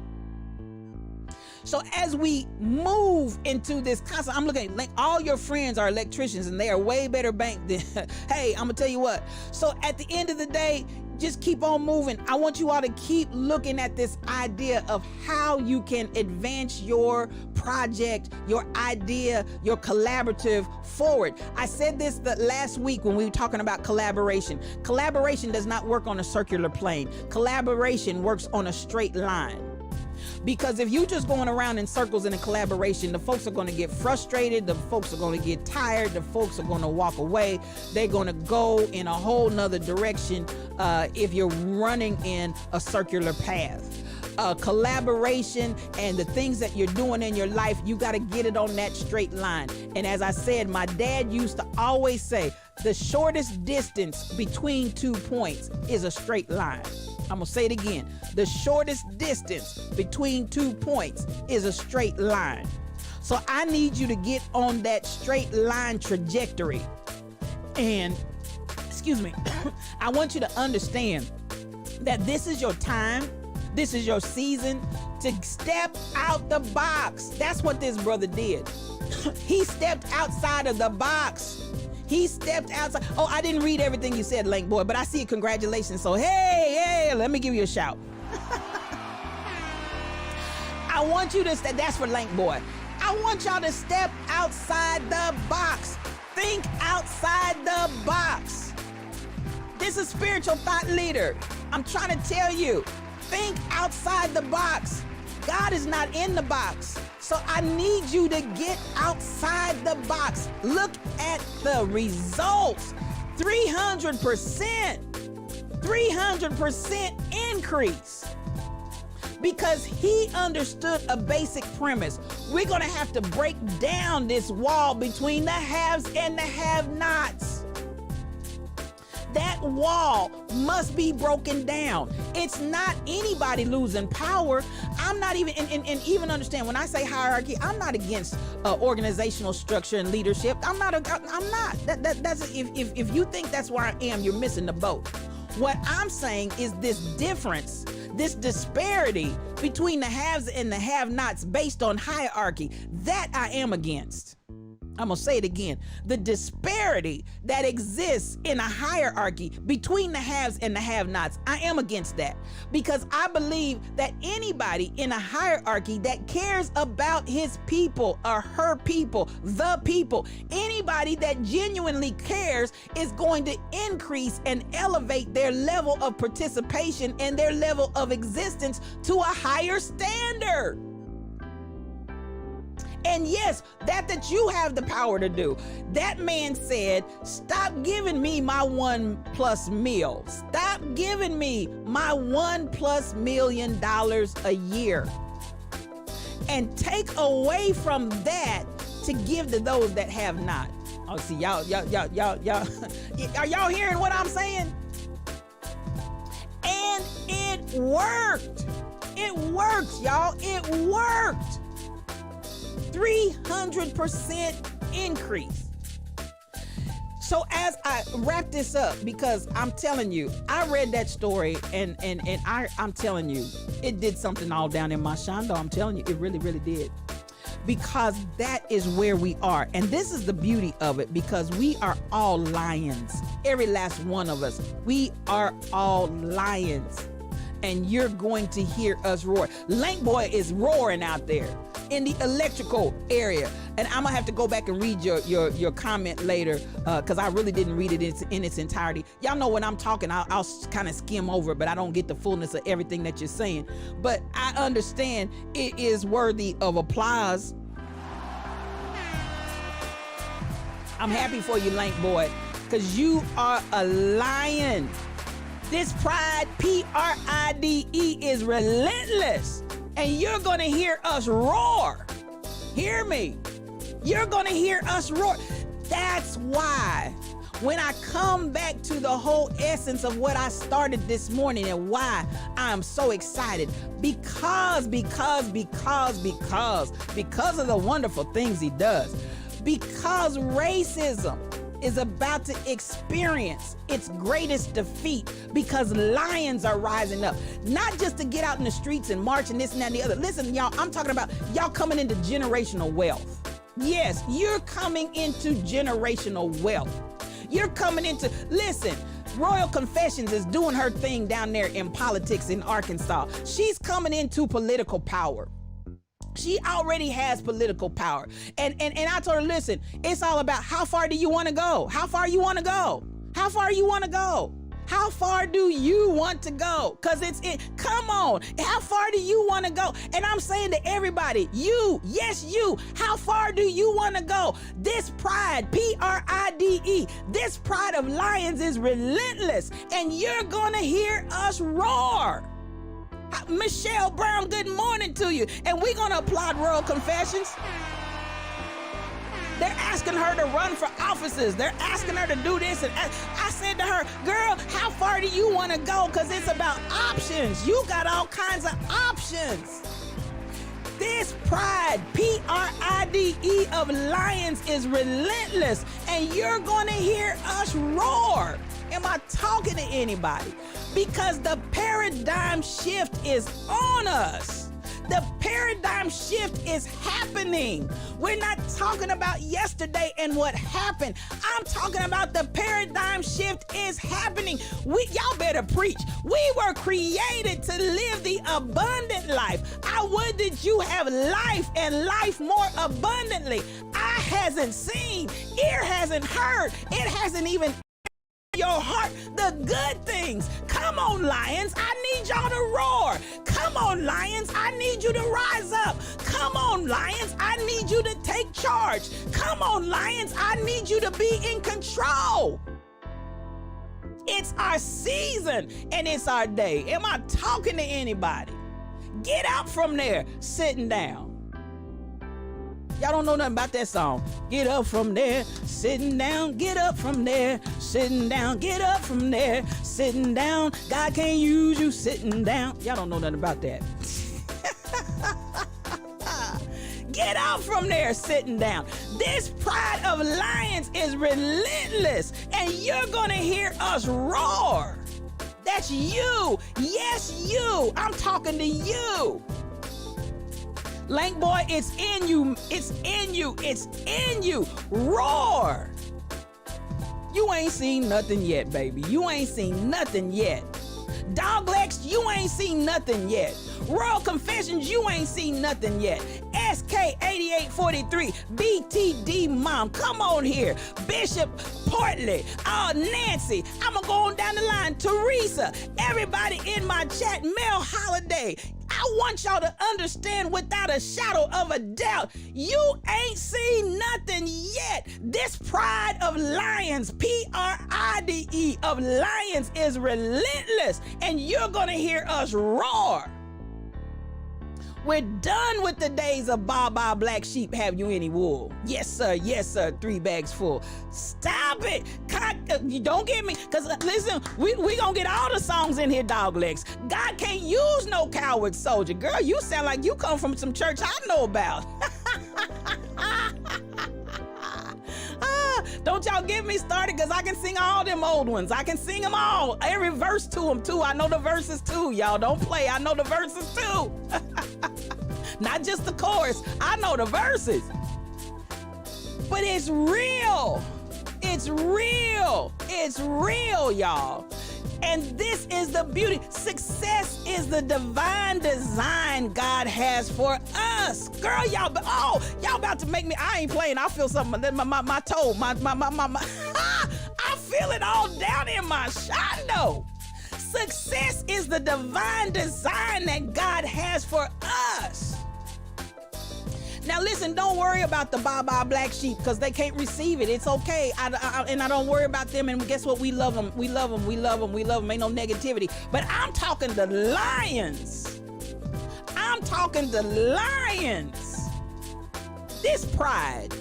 So as we move into this concept, I'm looking at all your friends are electricians, and they are way better banked than, hey, I'm going to tell you what. So at the end of the day, just keep on moving. I want you all to keep looking at this idea of how you can advance your project, your idea, your collaborative forward. I said this the last week when we were talking about collaboration. Collaboration does not work on a circular plane. Collaboration works on a straight line. Because if you just going around in circles in a collaboration, the folks are going to get frustrated, the folks are going to get tired, the folks are going to walk away, they're going to go in a whole nother direction if you're running in a circular path. Collaboration and the things that you're doing in your life, you got to get it on that straight line. And as I said, my dad used to always say, the shortest distance between 2 points is a straight line. I'm gonna say it again. The shortest distance between 2 points is a straight line. So I need you to get on that straight line trajectory. And, excuse me, I want you to understand that this is your time, this is your season to step out the box. That's what this brother did. He stepped outside of the box. He stepped outside. Oh, I didn't read everything you said, Lank Boy, but I see it. Congratulations. So, hey, let me give you a shout. I want you to step, that's for Lank Boy. I want y'all to step outside the box. Think outside the box. This is spiritual thought leader. I'm trying to tell you, think outside the box. God is not in the box. So I need you to get outside the box. Look at the results. 300%. 300% increase. Because he understood a basic premise. We're going to have to break down this wall between the haves and the have-nots. That wall must be broken down. It's not anybody losing power. I'm not even, and even understand, when I say hierarchy, I'm not against organizational structure and leadership. I'm not. That's if you think that's where I am, you're missing the boat. What I'm saying is this difference, this disparity between the haves and the have-nots based on hierarchy, that I am against. I'm gonna say it again. The disparity that exists in a hierarchy between the haves and the have-nots, I am against that, because I believe that anybody in a hierarchy that cares about his people or her people, the people, anybody that genuinely cares is going to increase and elevate their level of participation and their level of existence to a higher standard. And yes, that you have the power to do. That man said, stop giving me my $1+ million. Stop giving me my $1+ million a year. And take away from that to give to those that have not. Oh, see, y'all, are y'all hearing what I'm saying? And it worked. It worked, y'all. It worked. 300% increase. So as I wrap this up, because I'm telling you, I read that story and I'm telling you, it did something all down in my shondo. I'm telling you, it really, really did. Because that is where we are. And this is the beauty of it, because we are all lions. Every last one of us. We are all lions. And you're going to hear us roar. Lank Boy is roaring out there in the electrical area. And I'm gonna have to go back and read your comment later, because I really didn't read it in its entirety. Y'all know when I'm talking, I'll kind of skim over it, but I don't get the fullness of everything that you're saying. But I understand it is worthy of applause. I'm happy for you, Lank Boy, because you are a lion. This pride, P-R-I-D-E, is relentless. And you're gonna hear us roar. Hear me. You're gonna hear us roar. That's why when I come back to the whole essence of what I started this morning and why I'm so excited, because of the wonderful things he does. Because racism is about to experience its greatest defeat, because lions are rising up, not just to get out in the streets and march and this and that and the other. Listen, y'all, I'm talking about y'all coming into generational wealth. Yes, you're coming into generational wealth. You're coming into, listen, Royal Confessions is doing her thing down there in politics in Arkansas. She's coming into political power. She already has political power. And I told her, listen, it's all about how far do you want to go? How far you want to go? How far you want to go? How far do you want to go? Because come on, how far do you want to go? And I'm saying to everybody, you, yes, you, how far do you want to go? This pride, P-R-I-D-E, this pride of lions is relentless, and you're going to hear us roar. Michelle Brown, good morning to you. And we're going to applaud Royal Confessions. They're asking her to run for offices. They're asking her to do this. And I said to her, girl, how far do you want to go? Because it's about options. You got all kinds of options. This pride, Pride of lions is relentless, and you're going to hear us roar. Am I talking to anybody? Because the paradigm shift is on us. The paradigm shift is happening. We're not talking about yesterday and what happened. I'm talking about the paradigm shift is happening. Y'all better preach. We were created to live the abundant life. I would that you have life and life more abundantly. Eye hasn't seen, ear hasn't heard, it hasn't even your heart the good things. Come on, lions, I need y'all to roar. Come on, lions, I need you to rise up. Come on, lions, I need you to take charge. Come on, lions, I need you to be in control. It's our season and it's our day. Am I talking to anybody? Get out from there sitting down. Y'all don't know nothing about that song. Get up from there, sitting down, get up from there, sitting down, get up from there, sitting down. God can't use you sitting down. Y'all don't know nothing about that. Get out from there, sitting down. This pride of lions is relentless, and you're gonna hear us roar. That's you. Yes, you. I'm talking to you. Lank boy, it's in you. It's in you. It's in you. Roar. You ain't seen nothing yet, baby. You ain't seen nothing yet. Doglegs, you ain't seen nothing yet. Royal Confessions, you ain't seen nothing yet. SK8843, BTD Mom, come on here. Bishop Portley, Nancy, I'm gonna go on down the line. Teresa, everybody in my chat, Mel Holiday. I want y'all to understand without a shadow of a doubt, you ain't seen nothing yet. This pride of lions, Pride of lions is relentless, and you're gonna hear us roar. We're done with the days of Baa black sheep, have you any wool? Yes, sir, 3 bags full. Stop it. You don't get me, because listen, we gonna get all the songs in here, dog legs. God can't use no coward soldier. Girl, you sound like you come from some church I know about. Don't y'all get me started, because I can sing all them old ones. I can sing them all. Every verse to them, too. I know the verses, too. Y'all don't play. I know the verses, too. Not just the chorus. I know the verses. But it's real. It's real. It's real, y'all. And this is the beauty. Success is the divine design God has for us. Girl, y'all about to make me, I ain't playing. I feel something, my toe, my I feel it all down in my shondo. Success is the divine design that God has for us. Now listen, don't worry about the Baa black sheep, because they can't receive it. It's okay. And I don't worry about them. And guess what? We love them. We love them. We love them. We love them. Ain't no negativity. But I'm talking to lions. I'm talking to lions. This pride.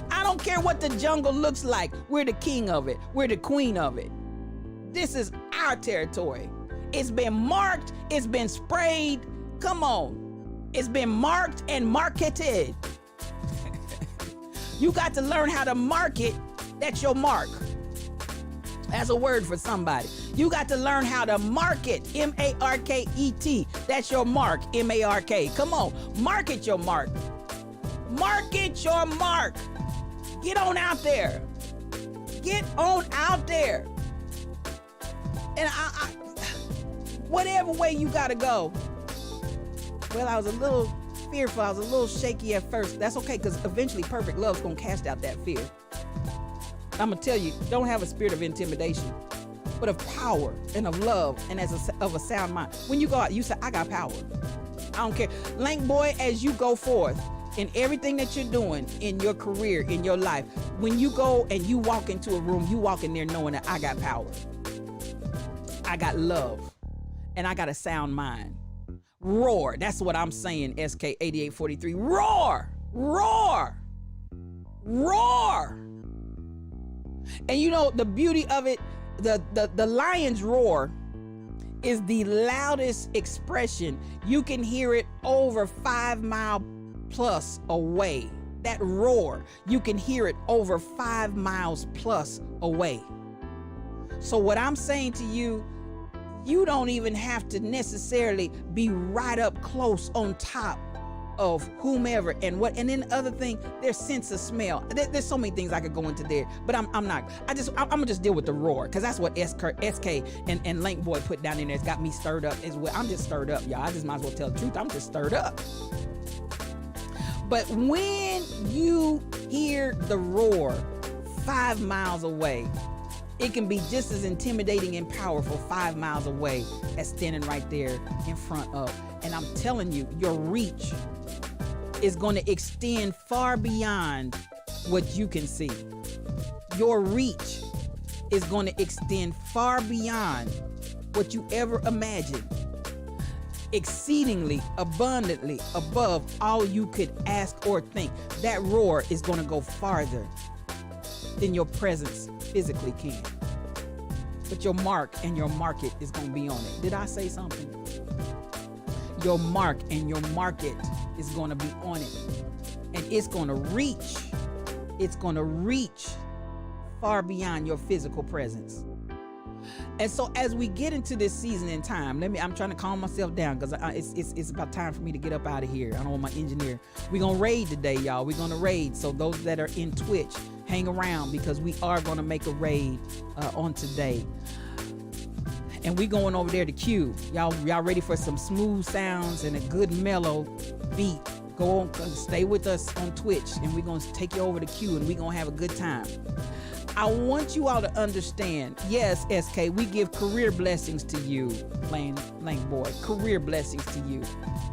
I don't care what the jungle looks like. We're the king of it. We're the queen of it. This is our territory. It's been marked. It's been sprayed. Come on. It's been marked and marketed. You got to learn how to market. That's your mark. That's a word for somebody. You got to learn how to market. M-A-R-K-E-T. That's your mark. M-A-R-K. Come on. Market your mark. Market your mark. Get on out there. Get on out there. And whatever way you got to go. Well, I was a little fearful. I was a little shaky at first. That's okay, because eventually perfect love's going to cast out that fear. I'm going to tell you, don't have a spirit of intimidation, but of power and of love and of a sound mind. When you go out, you say, I got power. I don't care. Lank boy, as you go forth in everything that you're doing in your career, in your life, when you go and you walk into a room, you walk in there knowing that I got power. I got love. And I got a sound mind. Roar. That's what I'm saying, SK8843. Roar! Roar! roar. And you know the beauty of it, the lion's roar is the loudest expression. You can hear it over 5 mile plus away. That roar, you can hear it over 5 miles plus away. So what I'm saying to you, you don't even have to necessarily be right up close on top of whomever and what. And then the other thing, their sense of smell. There's so many things I could go into there, but I'm not. I'm gonna just deal with the roar, because that's what SK and Link Boy put down in there. It's got me stirred up as well. I'm just stirred up, y'all. I just might as well tell the truth. I'm just stirred up. But when you hear the roar 5 miles away, it can be just as intimidating and powerful 5 miles away as standing right there in front of. And I'm telling you, your reach is going to extend far beyond what you can see. Your reach is going to extend far beyond what you ever imagined. Exceedingly, abundantly, above all you could ask or think. That roar is going to go farther than your presence physically can. But your mark and your market is going to be on it. Did I say something? Your mark and your market is going to be on it. And it's going to reach. It's going to reach far beyond your physical presence. And so as we get into this season in time, I'm trying to calm myself down, because it's about time for me to get up out of here. I don't want my engineer. We're going to raid today, y'all. We're going to raid. So those that are in Twitch, hang around, because we are going to make a raid on today. And we going over there to Q. Y'all ready for some smooth sounds and a good mellow beat? Go on, stay with us on Twitch, and we're going to take you over to Q, and we're going to have a good time. I want you all to understand, yes, SK, we give career blessings to you, Lane Boy, career blessings to you,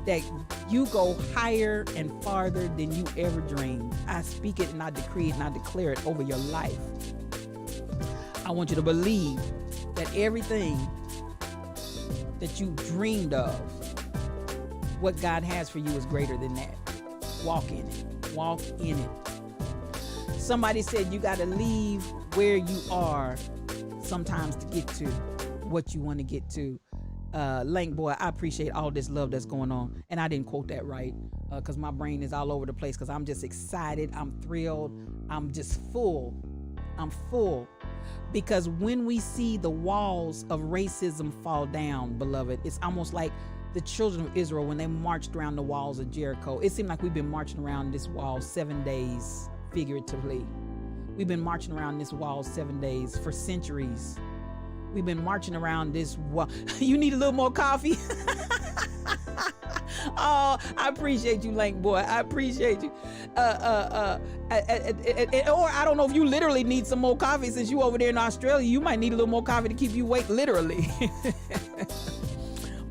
that you go higher and farther than you ever dreamed. I speak it and I decree it and I declare it over your life. I want you to believe that everything that you dreamed of, what God has for you is greater than that. Walk in it. Walk in it. Somebody said you got to leave where you are sometimes to get to what you want to get to. Lank Boy, I appreciate all this love that's going on. And I didn't quote that right, because my brain is all over the place, because I'm just excited. I'm thrilled. I'm just full. I'm full. Because when we see the walls of racism fall down, beloved, it's almost like the children of Israel when they marched around the walls of Jericho. It seemed like we've been marching around this wall 7 days. Figuratively, we've been marching around this wall 7 days for centuries. We've been marching around this wall. You need a little more coffee? Oh, I appreciate you, Lank Boy. I appreciate you. Or I don't know if you literally need some more coffee, since you over there in Australia. You might need a little more coffee to keep you awake, literally.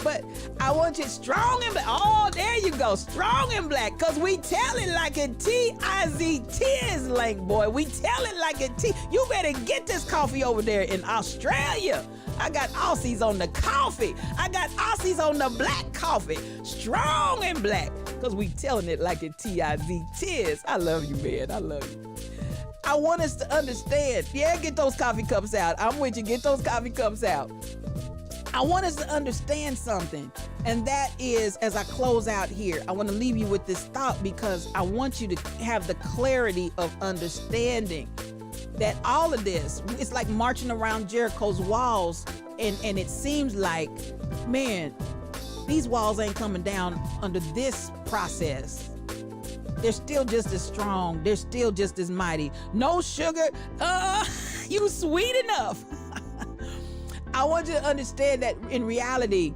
But I want you strong and black. Oh, there you go. Strong and black. Because we tell it like a T-I-Z-T, Lank Boy. We tell it like a T. You better get this coffee over there in Australia. I got Aussies on the coffee. I got Aussies on the black coffee. Strong and black. Because we telling it like a T-I-Z-T. I love you, man. I love you. I want us to understand. Yeah, get those coffee cups out. I'm with you. Get those coffee cups out. I want us to understand something, and that is, as I close out here, I want to leave you with this thought, because I want you to have the clarity of understanding that all of this, it's like marching around Jericho's walls, and it seems like, man, these walls ain't coming down under this process. They're still just as strong. They're still just as mighty. No sugar. You sweet enough. I want you to understand that in reality,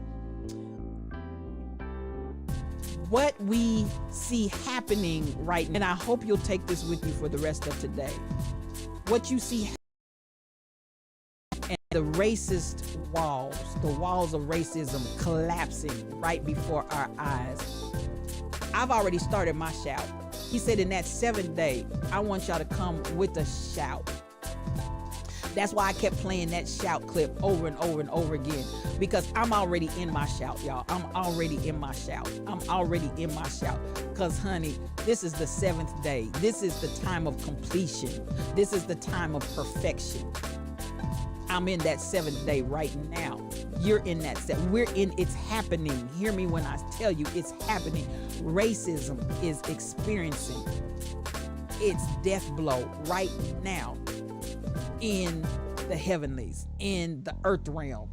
what we see happening right now, and I hope you'll take this with you for the rest of today, what you see and the racist walls, the walls of racism collapsing right before our eyes. I've already started my shout. He said in that 7th day, I want y'all to come with a shout. That's why I kept playing that shout clip over and over and over again, because I'm already in my shout, y'all. I'm already in my shout. I'm already in my shout. Because, honey, this is the 7th day. This is the time of completion. This is the time of perfection. I'm in that 7th day right now. You're in that set. We're in, it's happening. Hear me when I tell you it's happening. Racism is experiencing its death blow right now in the heavenlies, in the earth realm,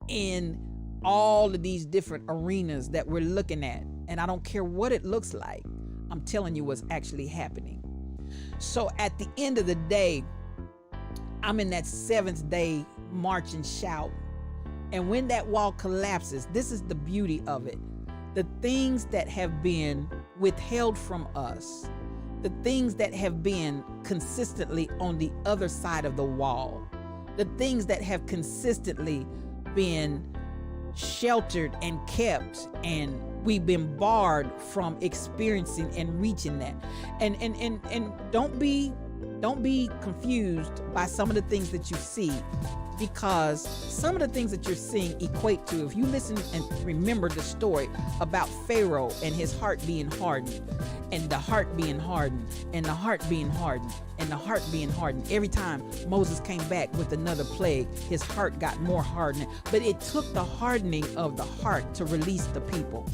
in all of these different arenas that we're looking at. And I don't care what it looks like. I'm telling you what's actually happening. So at the end of the day, I'm in that 7th day march and shout. And when that wall collapses, this is the beauty of it. The things that have been withheld from us, the things that have been consistently on the other side of the wall, the things that have consistently been sheltered and kept, and we've been barred from experiencing and reaching that. And don't be confused by some of the things that you see, because some of the things that you're seeing equate to, if you listen and remember the story about Pharaoh and his heart being hardened, and the heart being hardened, and the heart being hardened, and the heart being hardened. Every time Moses came back with another plague, his heart got more hardened. But it took the hardening of the heart to release the people,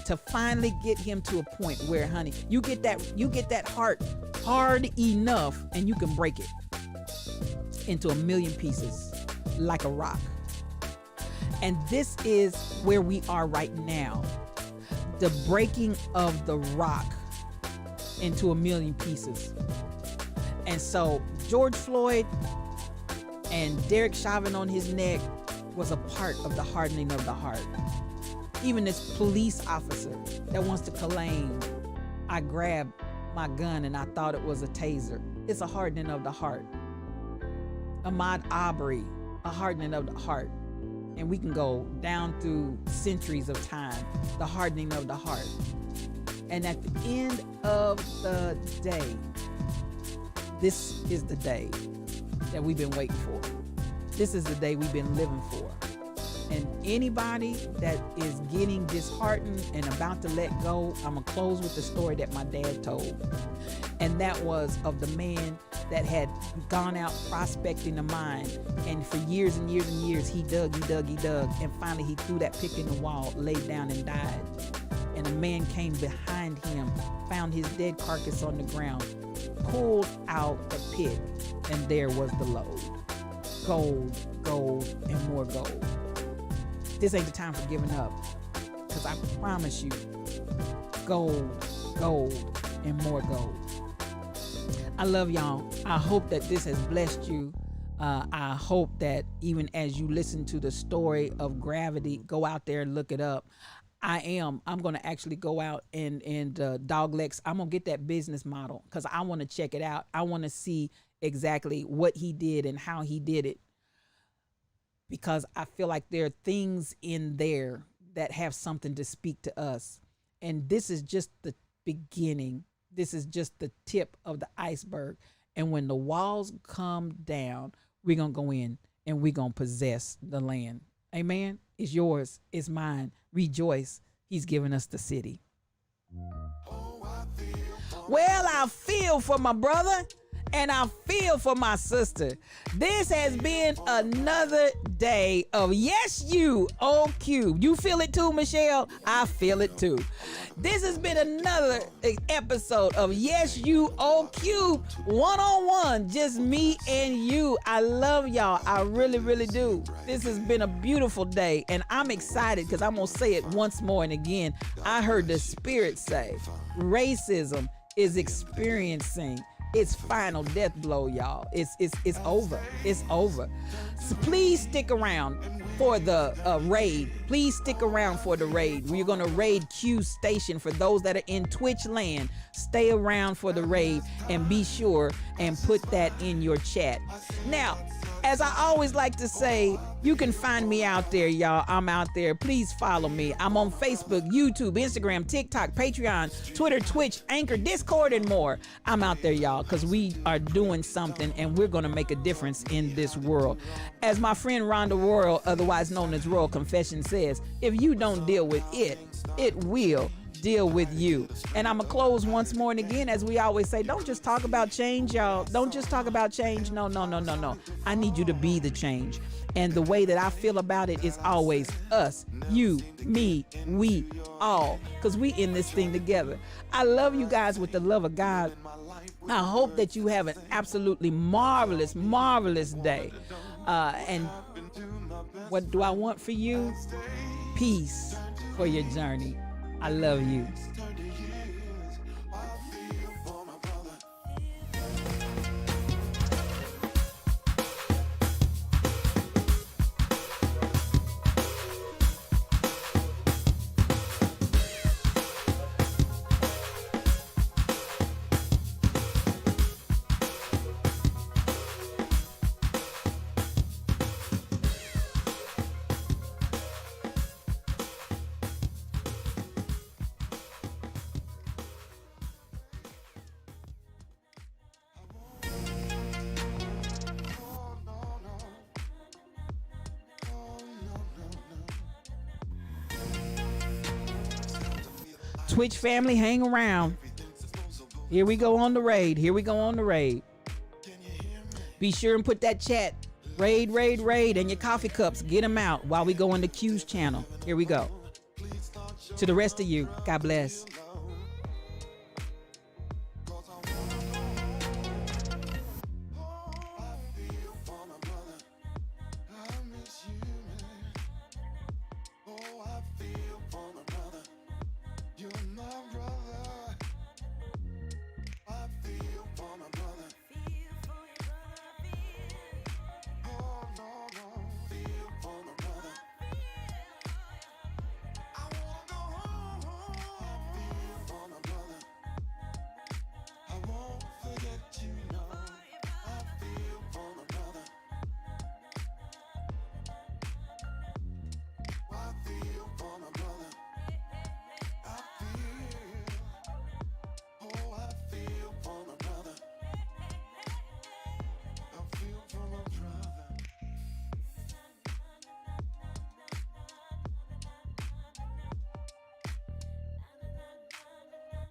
to finally get him to a point where, honey, you get that heart hard enough and you can break it into a million pieces like a rock. And this is where we are right now. The breaking of the rock into a million pieces. And so George Floyd and Derek Chauvin on his neck was a part of the hardening of the heart. Even this police officer that wants to claim, I grabbed my gun and I thought it was a taser. It's a hardening of the heart. Ahmaud Arbery, a hardening of the heart. And we can go down through centuries of time, the hardening of the heart. And at the end of the day, this is the day that we've been waiting for. This is the day we've been living for. And anybody that is getting disheartened and about to let go, I'm going to close with the story that my dad told. And that was of the man that had gone out prospecting the mine. And for years and years and years, he dug. And finally, he threw that pick in the wall, laid down and died. And a man came behind him, found his dead carcass on the ground, pulled out the pick, and there was the load. Gold, gold, and more gold. This ain't the time for giving up, because I promise you, gold, gold, and more gold. I love y'all. I hope that this has blessed you. I hope that even as you listen to the story of gravity, go out there and look it up. I'm going to actually go out and Doglex, I'm going to get that business model, because I want to check it out. I want to see exactly what he did and how he did it, because I feel like there are things in there that have something to speak to us. And this is just the beginning. This is just the tip of the iceberg. And when the walls come down, we're going to go in and we're going to possess the land. Amen. It's yours. It's mine. Rejoice. He's given us the city. Well, I feel for my brother and I feel for my sister. This has been another day of Yes You OQ. You feel it too, Michelle? I feel it too. This has been another episode of Yes You OQ one-on-one, just me and you. I love y'all. I really, really do. This has been a beautiful day, and I'm excited because I'm going to say it once more and again. I heard the Spirit say racism is experiencing its final death blow, y'all. It's over. It's over. So please stick around for the raid. Please stick around for the raid. We're going to raid Q Station. For those that are in Twitch land, stay around for the raid and be sure and put that in your chat. Now, as I always like to say, you can find me out there, y'all. I'm out there. Please follow me. I'm on Facebook, YouTube, Instagram, TikTok, Patreon, Twitter, Twitch, Anchor, Discord, and more. I'm out there, y'all, because we are doing something and we're going to make a difference in this world. As my friend Rhonda Royal, otherwise known as Royal Confession, says, if you don't deal with it, it will deal with you. And I'm gonna close once more and again, as we always say, don't just talk about change, y'all. Don't just talk about change. No. I need you to be the change. And the way that I feel about it is always us, you, me, we, all, because we in this thing together. I love you guys with the love of God. I hope that you have an absolutely marvelous, marvelous day. And what do I want for you? Peace for your journey. I love you. Twitch family, hang around. Here we go on the raid. Be sure and put that chat. Raid, and your coffee cups. Get them out while we go into Q's channel. Here we go. To the rest of you, God bless.